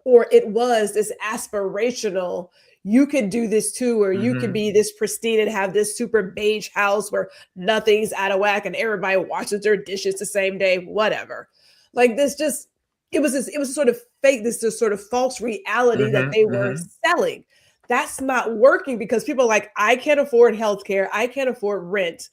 was this aspirational, you could do this too, or you could be this pristine and have this super beige house where nothing's out of whack and everybody washes their dishes the same day, whatever. Like this it was sort of fake, this sort of false reality that they were selling. that's not working because people are like, I can't afford healthcare, I can't afford rent.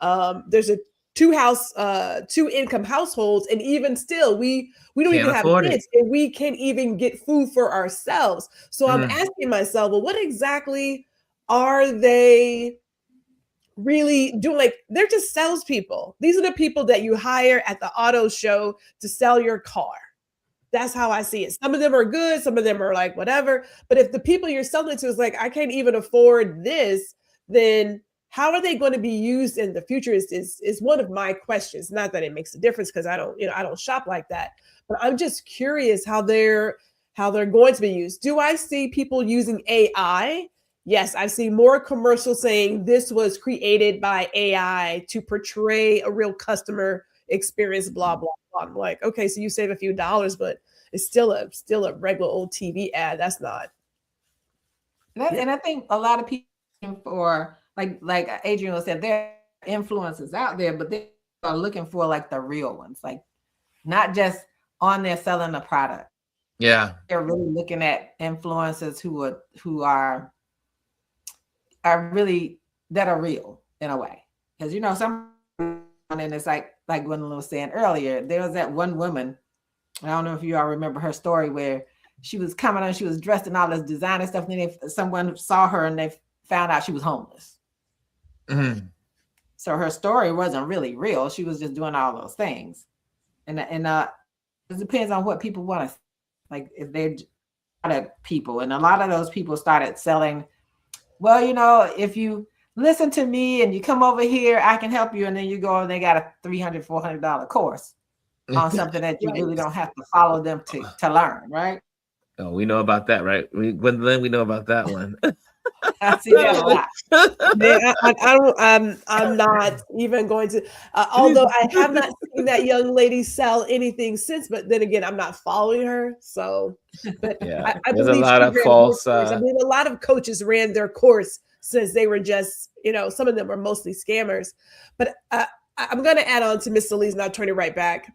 There's a two income households, and even still, we don't Can't even have afford it. kids, and we can't even get food for ourselves. So I'm Mm. asking myself, well, what exactly are they really doing? Like, they're just salespeople. These are the people that you hire at the auto show to sell your car. That's how I see it. Some of them are good, some of them are like whatever. But if the people you're selling to is like, I can't even afford this, then how are they going to be used in the future is one of my questions. Not that it makes a difference because I don't shop like that. But I'm just curious how they're going to be used. Do I see people using AI? Yes, I've seen more commercials saying this was created by AI to portray a real customer experience, blah, blah, blah. I'm like, okay, so you save a few dollars, but it's still a regular old TV ad. That's not. And I think a lot of people for like Adrian said, there are influencers out there, but they are looking for like the real ones, like not just on there selling a product. Yeah. They're really looking at influencers who are really that are real in a way. Because some, and it's like Gwendolyn was saying earlier, there was that one woman, I don't know if you all remember her story, where she was coming on, she was dressed in all this designer stuff, and then someone saw her and they found out she was homeless. Mm. So her story wasn't really real. She was just doing all those things. And it depends on what people want to, like, if they're people. And a lot of those people started selling, well, if you listen to me and you come over here, I can help you. And then you go and they got a $300, $400 course on something that you really don't have to follow them to learn, right? Oh, we know about that, right? Gwendolyn, we know about that one. I see that a lot. Yeah, I'm not even going to, although I have not seen that young lady sell anything since, but then again, I'm not following her. So, but yeah, I there's a believe lot of false. I believe a lot of coaches ran their course since they were just, some of them were mostly scammers. But I'm going to add on to Miss Salise, and I'll turn it right back.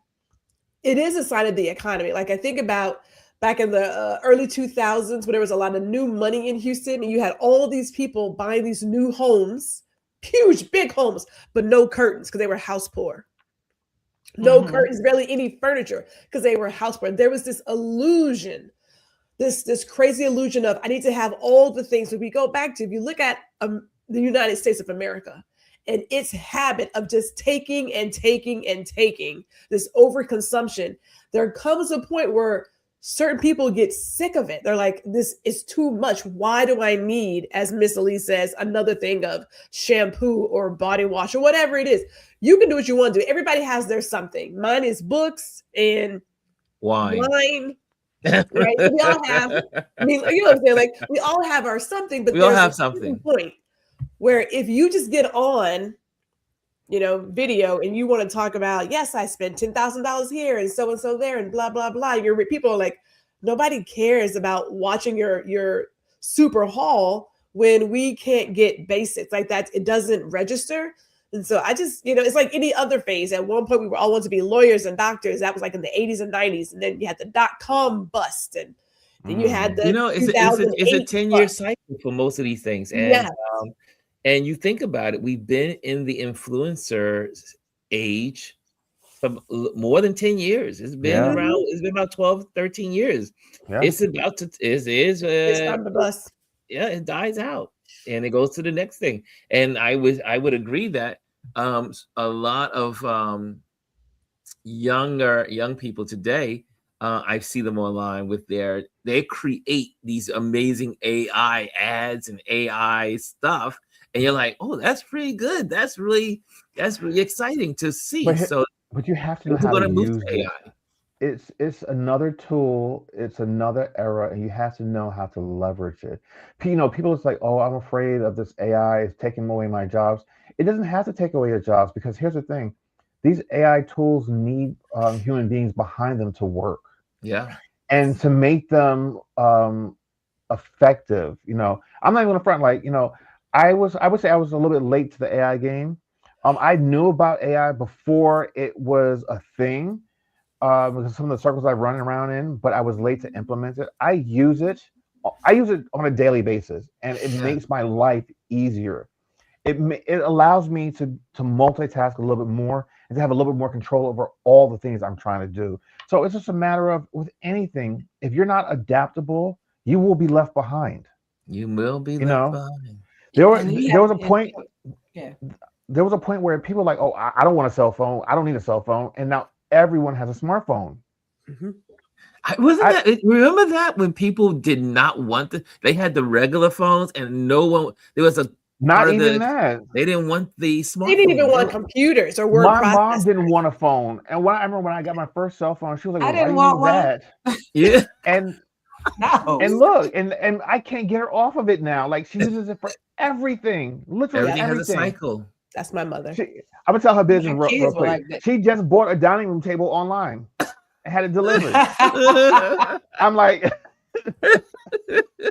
It is a sign of the economy. Like, I think about back in the early 2000s, when there was a lot of new money in Houston, and you had all these people buying these new homes, huge, big homes, but no curtains because they were house poor. No curtains, barely any furniture because they were house poor. There was this illusion, this crazy illusion of, I need to have all the things. So we go back to, if you look at the United States of America and its habit of just taking and taking and taking, this overconsumption, there comes a point where certain people get sick of it. They're like, this is too much. Why do I need, as Miss Elise says, another thing of shampoo or body wash or whatever it is? You can do what you want to do. Everybody has their something. Mine is books and wine. Right? We all have, I mean, you know what I'm saying? Like, we all have our something, but we all there's have a something point where if you just get on, video, and you want to talk about, yes, I spent $10,000 here and so there and blah, blah, blah. People are like, nobody cares about watching your super haul when we can't get basics like that. It doesn't register. And so I just, it's like any other phase. At one point, we were all wanting to be lawyers and doctors. That was like in the 80s and 90s. And then you had the .com bust. And then you had the it's a 10-year cycle for most of these things. And yeah. And you think about it, we've been in the influencer age for more than 10 years. It's been around, it's been about 12, 13 years. Yeah. It's about to, it's time to bust. Yeah, it dies out and it goes to the next thing. And I would agree that a lot of young people today, I see them online with they create these amazing AI ads and AI stuff. And you're like, oh, that's pretty good. That's really exciting to see. But you have to know how to use it. It's another tool. It's another era, and you have to know how to leverage it. People is like, oh, I'm afraid of this AI. It's taking away my jobs. It doesn't have to take away your jobs, because here's the thing: these AI tools need human beings behind them to work. Yeah, and to make them effective. I'm not even gonna front. I would say I was a little bit late to the AI game. I knew about AI before it was a thing, because some of the circles I've run around in, but I was late to implement it. I use it I use it on a daily basis, and it makes my life easier. It allows me to multitask a little bit more and to have a little bit more control over all the things I'm trying to do. So it's just a matter of with anything, if you're not adaptable, you will be left behind. You will be You left know, behind. there was a point. Yeah. There was a point where people were like, oh, I don't want a cell phone. I don't need a cell phone. And now everyone has a smartphone. Mm-hmm. Remember that when people did not want they had the regular phones and no one, there was a not even that. They didn't want the smartphone. They didn't even want computers or word processors. My mom processors. didn't want a phone. And I remember when I got my first cell phone, she was like, well, I didn't why do want you need that? Yeah. And no. And look, and I can't get her off of it now. Like she uses it for everything. Literally Everything everything. has a cycle. That's my mother. I'm gonna tell her business My kids real were quick. like that. She just bought a dining room table online and had it delivered. I'm like,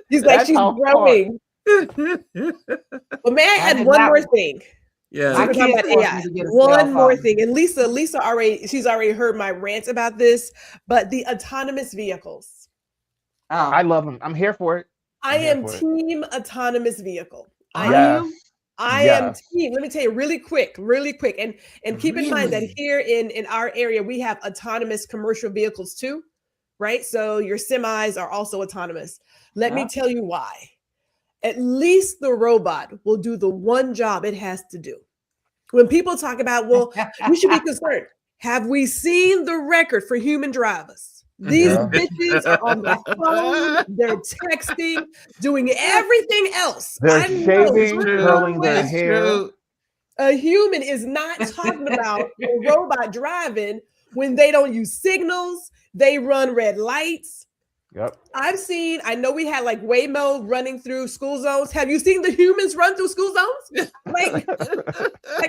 He's like, she's how growing. But may I add one more thing? Yeah. My We're talking kids about want AI. me to get a One cell more phone. thing. And Lisa already heard my rant about this, but the autonomous vehicles. Oh. I love them. I'm here for it. I am team autonomous vehicle. I am team. Let me tell you really quick. And keep in mind that here in our area, we have autonomous commercial vehicles too, right? So your semis are also autonomous. Let me tell you why. At least the robot will do the one job it has to do. When people talk about, well, we should be concerned. Have we seen the record for human drivers? These bitches are on the phone, they're texting, doing everything else. They're shaving, curling their hair. A human is not talking about a robot driving when they don't use signals, they run red lights. Yep. I know we had like Waymo running through school zones. Have you seen the humans run through school zones? Like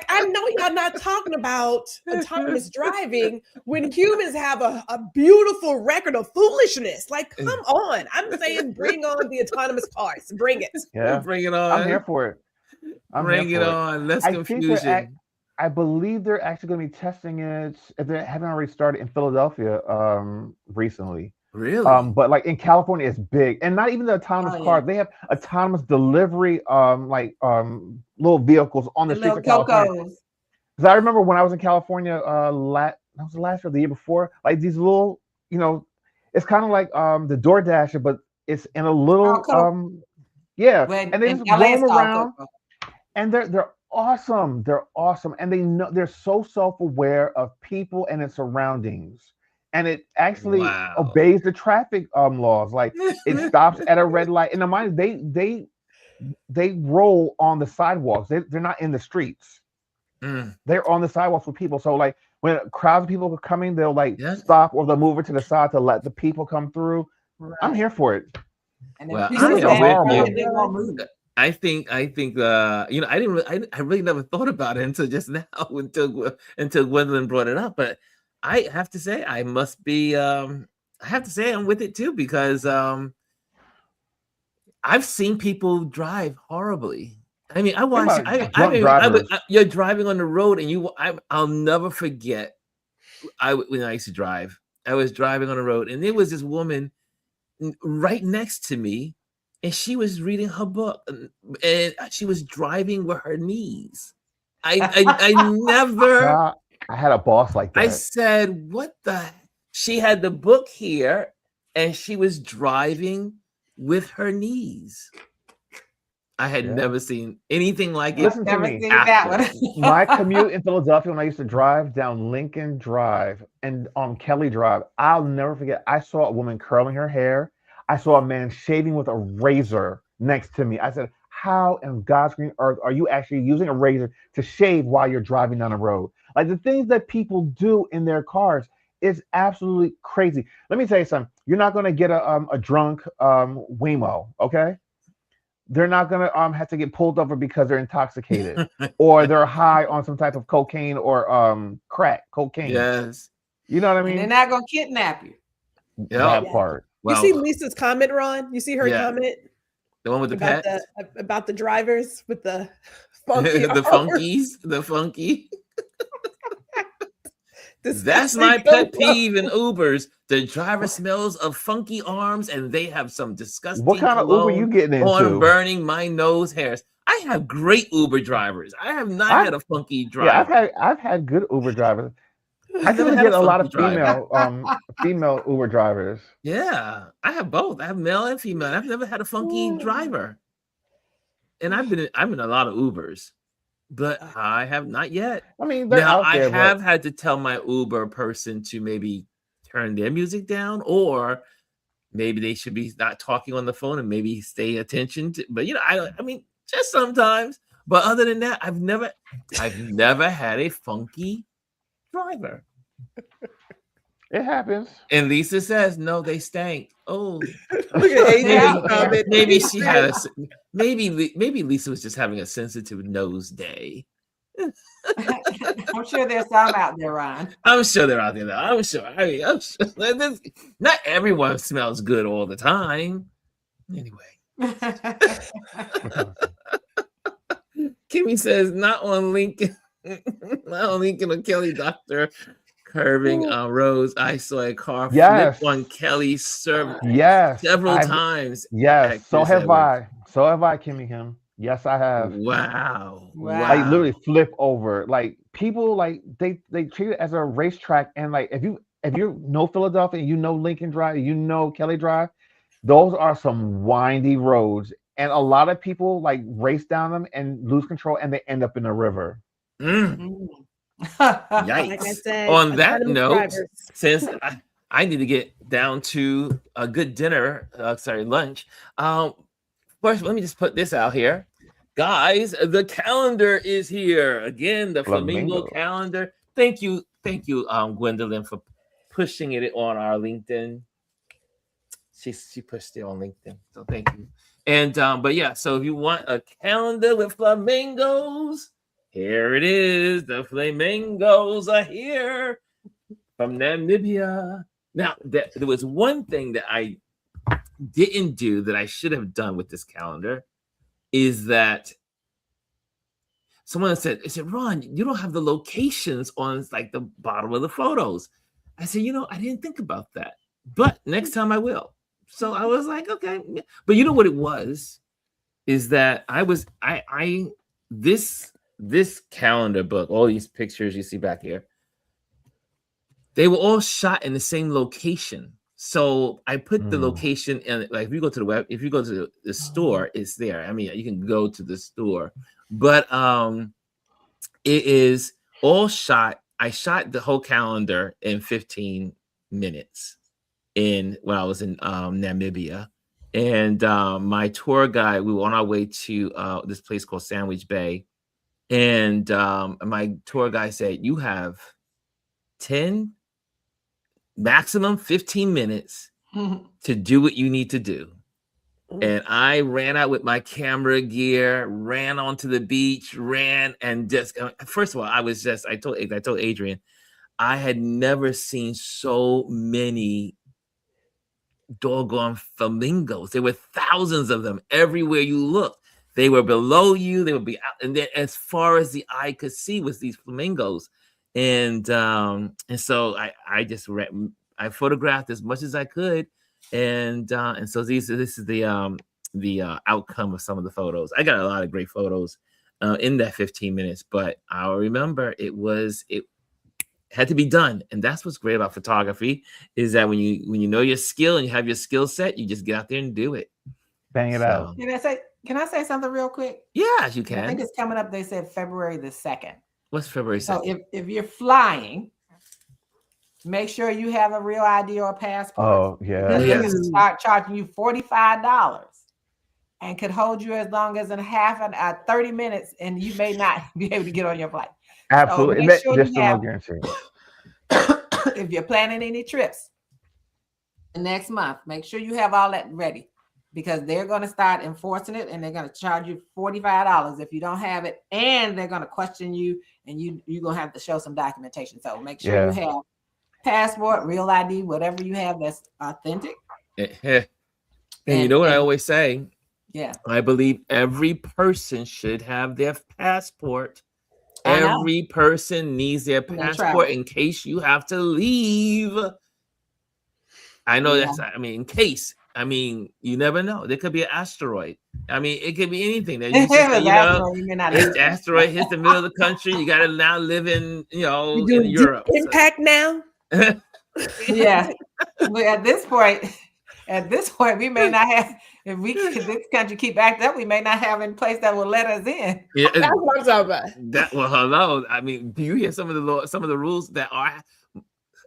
I know y'all not talking about autonomous driving when humans have a beautiful record of foolishness. Like, come on. I'm saying bring on the autonomous cars. Bring it. Yeah. Bring it on. I'm here for it. Bring it on. Less confusion. I believe they're actually going to be testing it, if they haven't already started, in Philadelphia recently. Really? But like in California, it's big, and not even the autonomous cars. They have autonomous delivery, little vehicles on the streets of California. Because I remember when I was in California, that was last year, the year before, like these little, it's kind of like the DoorDasher, but it's in a little, and they just roam around, and they're awesome. They're awesome, and they're so self-aware of people and its surroundings. And it actually obeys the traffic laws. Like it stops at a red light. And mind they roll on the sidewalks. They're not in the streets. They're on the sidewalks with people. So like when crowds of people are coming, they'll stop or they'll move it to the side to let the people come through. Right. I'm here for it. And well, I think I really never thought about it until just now until Gwendolyn brought it up, but I have to say I must be I have to say I'm with it too, because I've seen people drive horribly. I mean, I watch you're driving on the road and I'll never forget when I used to drive. I was driving on the road and there was this woman right next to me and she was reading her book and she was driving with her knees. I never I had a boss like that. I said, what the? She had the book here and she was driving with her knees. I had never seen anything like it. Listen to me. My commute in Philadelphia when I used to drive down Lincoln Drive and on Kelly Drive, I'll never forget. I saw a woman curling her hair. I saw a man shaving with a razor next to me. I said, how in God's green earth are you actually using a razor to shave while you're driving down the road? Like the things that people do in their cars is absolutely crazy. Let me tell you something. You're not going to get a drunk Waymo, okay? They're not going to have to get pulled over because they're intoxicated or they're high on some type of cocaine or crack cocaine. Yes. You know what I mean? And they're not going to kidnap you. That part. Well, you see Lisa's comment, Ron? You see her comment? The one with the about pets? About the drivers with the funky the funky. That's Disgusting my pet combo. peeve in Ubers. The driver smells of funky arms, and they have some disgusting What kind of Uber you cologne getting on into? burning my nose hairs. I have great Uber drivers. I have not I had a funky yeah, driver. I've had good Uber drivers. I I've seem never to had a get a lot funky of driver. female Uber drivers. Yeah, I have both. I have male and female. I've never had a funky driver, and I'm in a lot of Ubers, but I have not yet. I mean, they're Now out I there, have but had to tell my Uber person to maybe turn their music down, or maybe they should be not talking on the phone and maybe stay attention to. But I mean, just sometimes. But other than that, I've never had a funky driver. it happens. And Lisa says, no, they stank. Oh, Look at Adrian's comment. maybe she had maybe Lisa was just having a sensitive nose day. I'm sure there's some out there, Ron. I'm sure they're out there though. I'm sure. I'm sure. Not everyone smells good all the time. Anyway, Kimmy says, not on Lincoln, not on Lincoln or Kelly, Dr. Curving Rose. I saw a car Yes. flip on Kelly several Yes. times. Yes. So Chris have Edwards. I. So have I, Kimmy Kim. Yes, I have. Wow. Like literally flip over. Like people like they treat it as a racetrack. And like if you know Philadelphia, you know Lincoln Drive, you know Kelly Drive, those are some windy roads. And a lot of people like race down them and lose control and they end up in a river. Yikes. Like I said, On that note, drivers. since I need to get down to a good dinner, lunch. First, let me just put this out here. Guys, the calendar is here. Again, the Flamingo calendar. Thank you, Gwendolyn, for pushing it on our LinkedIn. She pushed it on LinkedIn. So thank you. And but yeah, so if you want a calendar with flamingos, here it is. The flamingos are here from Namibia. Now, there was one thing that I didn't do that I should have done with this calendar is that someone said, Ron, you don't have the locations on like the bottom of the photos. I said, I didn't think about that, but next time I will. So I was like, okay. But you know what it was? Is that this calendar book, all these pictures you see back here, they were all shot in the same location. So I put the location in, like if you go to the store, it's there. I mean, you can go to the store, but it is all shot. I shot the whole calendar in 15 minutes when I was in Namibia. And my tour guide, we were on our way to this place called Sandwich Bay. And my tour guide said, you have 10, maximum 15 minutes to do what you need to do. And I ran out with my camera gear, ran onto the beach, and just, first of all, I told Adrian, I had never seen so many doggone flamingos. There were thousands of them everywhere you looked. They were below you, they would be out, and then as far as the eye could see was these flamingos. And so I photographed as much as I could, and so this is the outcome of some of the photos. I got a lot of great photos in that 15 minutes, but I'll remember it had to be done. And that's what's great about photography, is that when you know your skill and you have your skill set, you just get out there and do it. Bang it out. Can I say something real quick? Yeah, you can. I think it's coming up. They said February the 2nd. What's February 2nd? So if you're flying, make sure you have a real ID or a passport. Oh, yeah. They're going to start charging you $45 and could hold you as long as 30 minutes, and you may not be able to get on your flight. Absolutely. So there's still no guarantee. If you're planning any trips next month, make sure you have all that ready, because they're going to start enforcing it, and they're going to charge you $45 if you don't have it, and they're going to question you, and you're going to have to show some documentation. So make sure you have passport, real ID, whatever you have that's authentic. And you know what I always say? Yeah. I believe every person should have their passport I know. Every person needs their When they travel. passport in case you have to leave. I know Yeah. that's, I mean, in case. I mean, you never know. There could be an asteroid. I mean, it could be anything that you If just it say, was you know, asteroid, you may not this live. asteroid hits the middle of the country. You got to now live in, you know, You in doing Europe. Deep Impact now? Yeah. But at this point, we may not have, if this country keep acting up, we may not have a place that will let us in. Yeah, That's what I'm talking about. that, well, hello. I mean, do you hear some of the rules that are?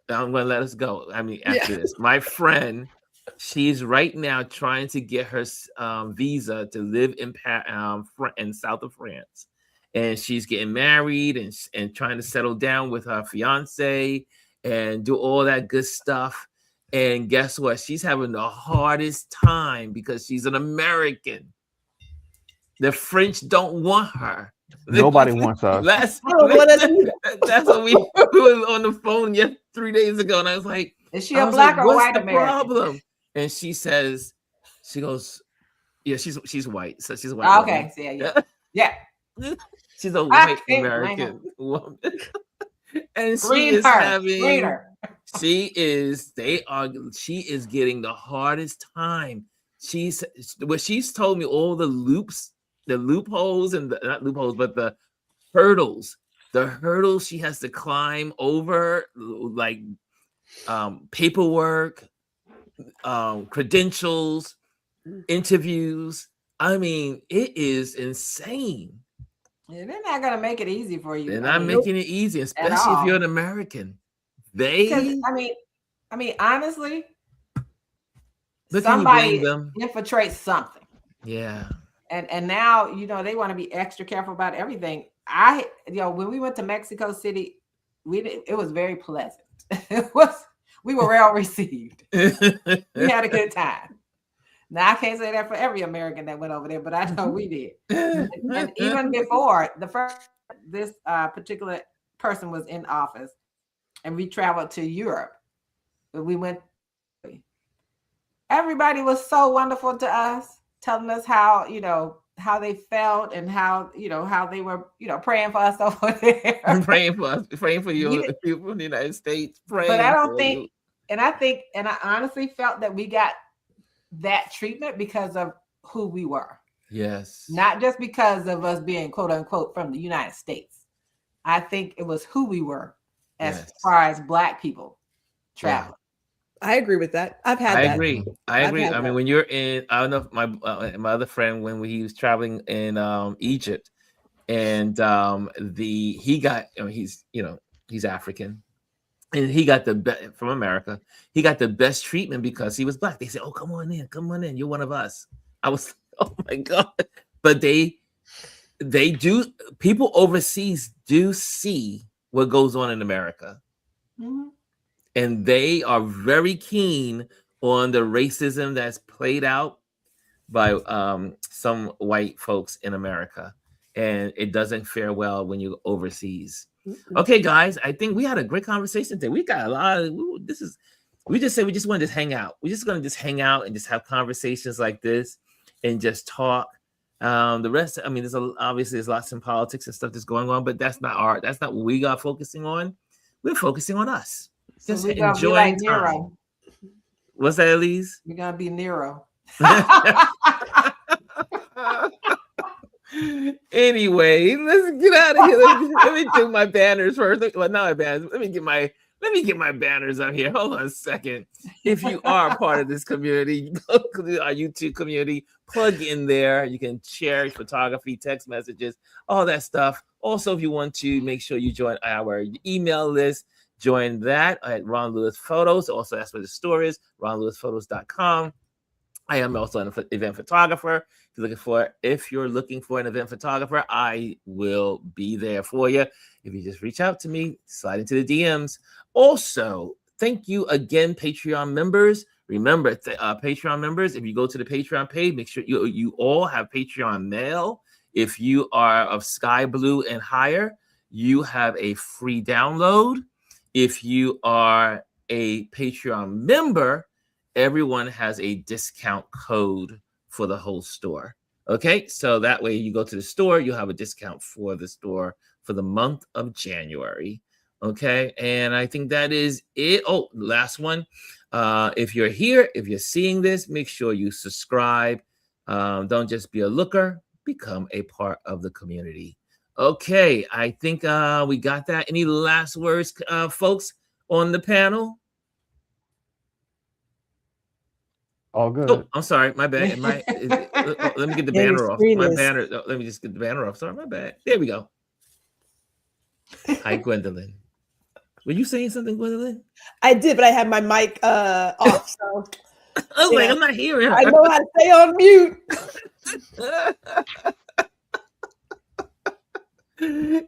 I'm gonna let us go. I mean, after this, my friend, she's right now trying to get her visa to live in south of France, and she's getting married and trying to settle down with her fiance and do all that good stuff. And guess what? She's having the hardest time because she's an American. The French don't want her. Nobody wants us. That's I don't want us either. that's what we were on the phone 3 days ago, and I was like, Is she I a was black like, or what's white the American? problem? And she goes, yeah, she's white, so she's a white. Okay, yeah. She's a white can't blame American woman, and she Green is her. having. Green her. She is getting the hardest time. She's told me all the loopholes and not loopholes, but the hurdles she has to climb over, like paperwork, credentials, interviews. I mean, it is insane. Yeah, they're not gonna make it easy for you. They're not making it easy, especially if you're an American. Because I mean, honestly, Look, somebody infiltrates something. Yeah. And now, you know, they want to be extra careful about everything. When we went to Mexico City, it was very pleasant. We were well received. We had a good time. Now I can't say that for every American that went over there, but I know we did. And even before this particular person was in office, and we traveled to Europe, but we went. Everybody was so wonderful to us, telling us how they felt and how they were praying for us over there. praying for you, people from the United States. Praying, but I don't think, and I honestly felt that we got that treatment because of who we were. Yes, not just because of us being quote unquote from the United States. I think it was who we were as far as Black people traveling. I agree with that. I've had that. I agree. I mean, when you're in, I don't know if my other friend, when he was traveling in Egypt, and he's African, and he got from America. He got the best treatment because he was Black. They said, "Oh, come on in. You're one of us." I was, oh my God! But they do. People overseas do see what goes on in America. Mm-hmm. And they are very keen on the racism that's played out by some white folks in America. And it doesn't fare well when you're overseas. Mm-hmm. Okay, guys, I think we had a great conversation today. We got a lot of we just said we just want to just hang out. We're just going to just hang out and just have conversations like this and just talk. The rest, I mean, there's lots in politics and stuff that's going on, but that's not what we got focusing on. We're focusing on us. Just enjoying time. What's that, Elise? We're gonna be Nero. Anyway, let's get out of here. Let me do my banners first. Well, not my banners. Let me get my banners up here. Hold on a second. If you are a part of this community, our YouTube community, plug in there. You can share photography, text messages, all that stuff. Also, if you want to make sure you join our email list, join that at Ron Lewis Photos. Also, that's where the store is, ronlewisphotos.com. I am also an event photographer. If you're looking for an event photographer, I will be there for you. If you just reach out to me, slide into the DMs. Also, thank you again, Patreon members. Remember, Patreon members, if you go to the Patreon page, make sure you all have Patreon mail. If you are of Sky Blue and higher, you have a free download. If you are a Patreon member, everyone has a discount code for the whole store. Okay, so that way you go to the store, you'll have a discount for the store for the month of January. Okay, and I think that is it. Oh, last one. If you're here, if you're seeing this, make sure you subscribe. Don't just be a looker, become a part of the community. Okay, I think we got that. Any last words, folks on the panel? All Oh, good. I'm sorry, my bad. Let me get the Yeah, your banner off. screen My is- banner. Let me just get the banner off. Sorry, my bad. There we go. Hi, Gwendolyn. Were you saying something, Gwendolyn? I did, but I had my mic off, so I was like, Yeah. I'm not hearing her. I know how to stay on mute.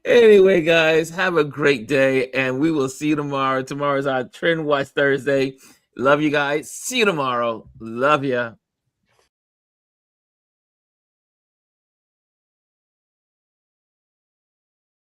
Anyway, guys, have a great day, and we will see you tomorrow. Tomorrow's our Trend Watch Thursday. Love you guys. See you tomorrow. Love ya.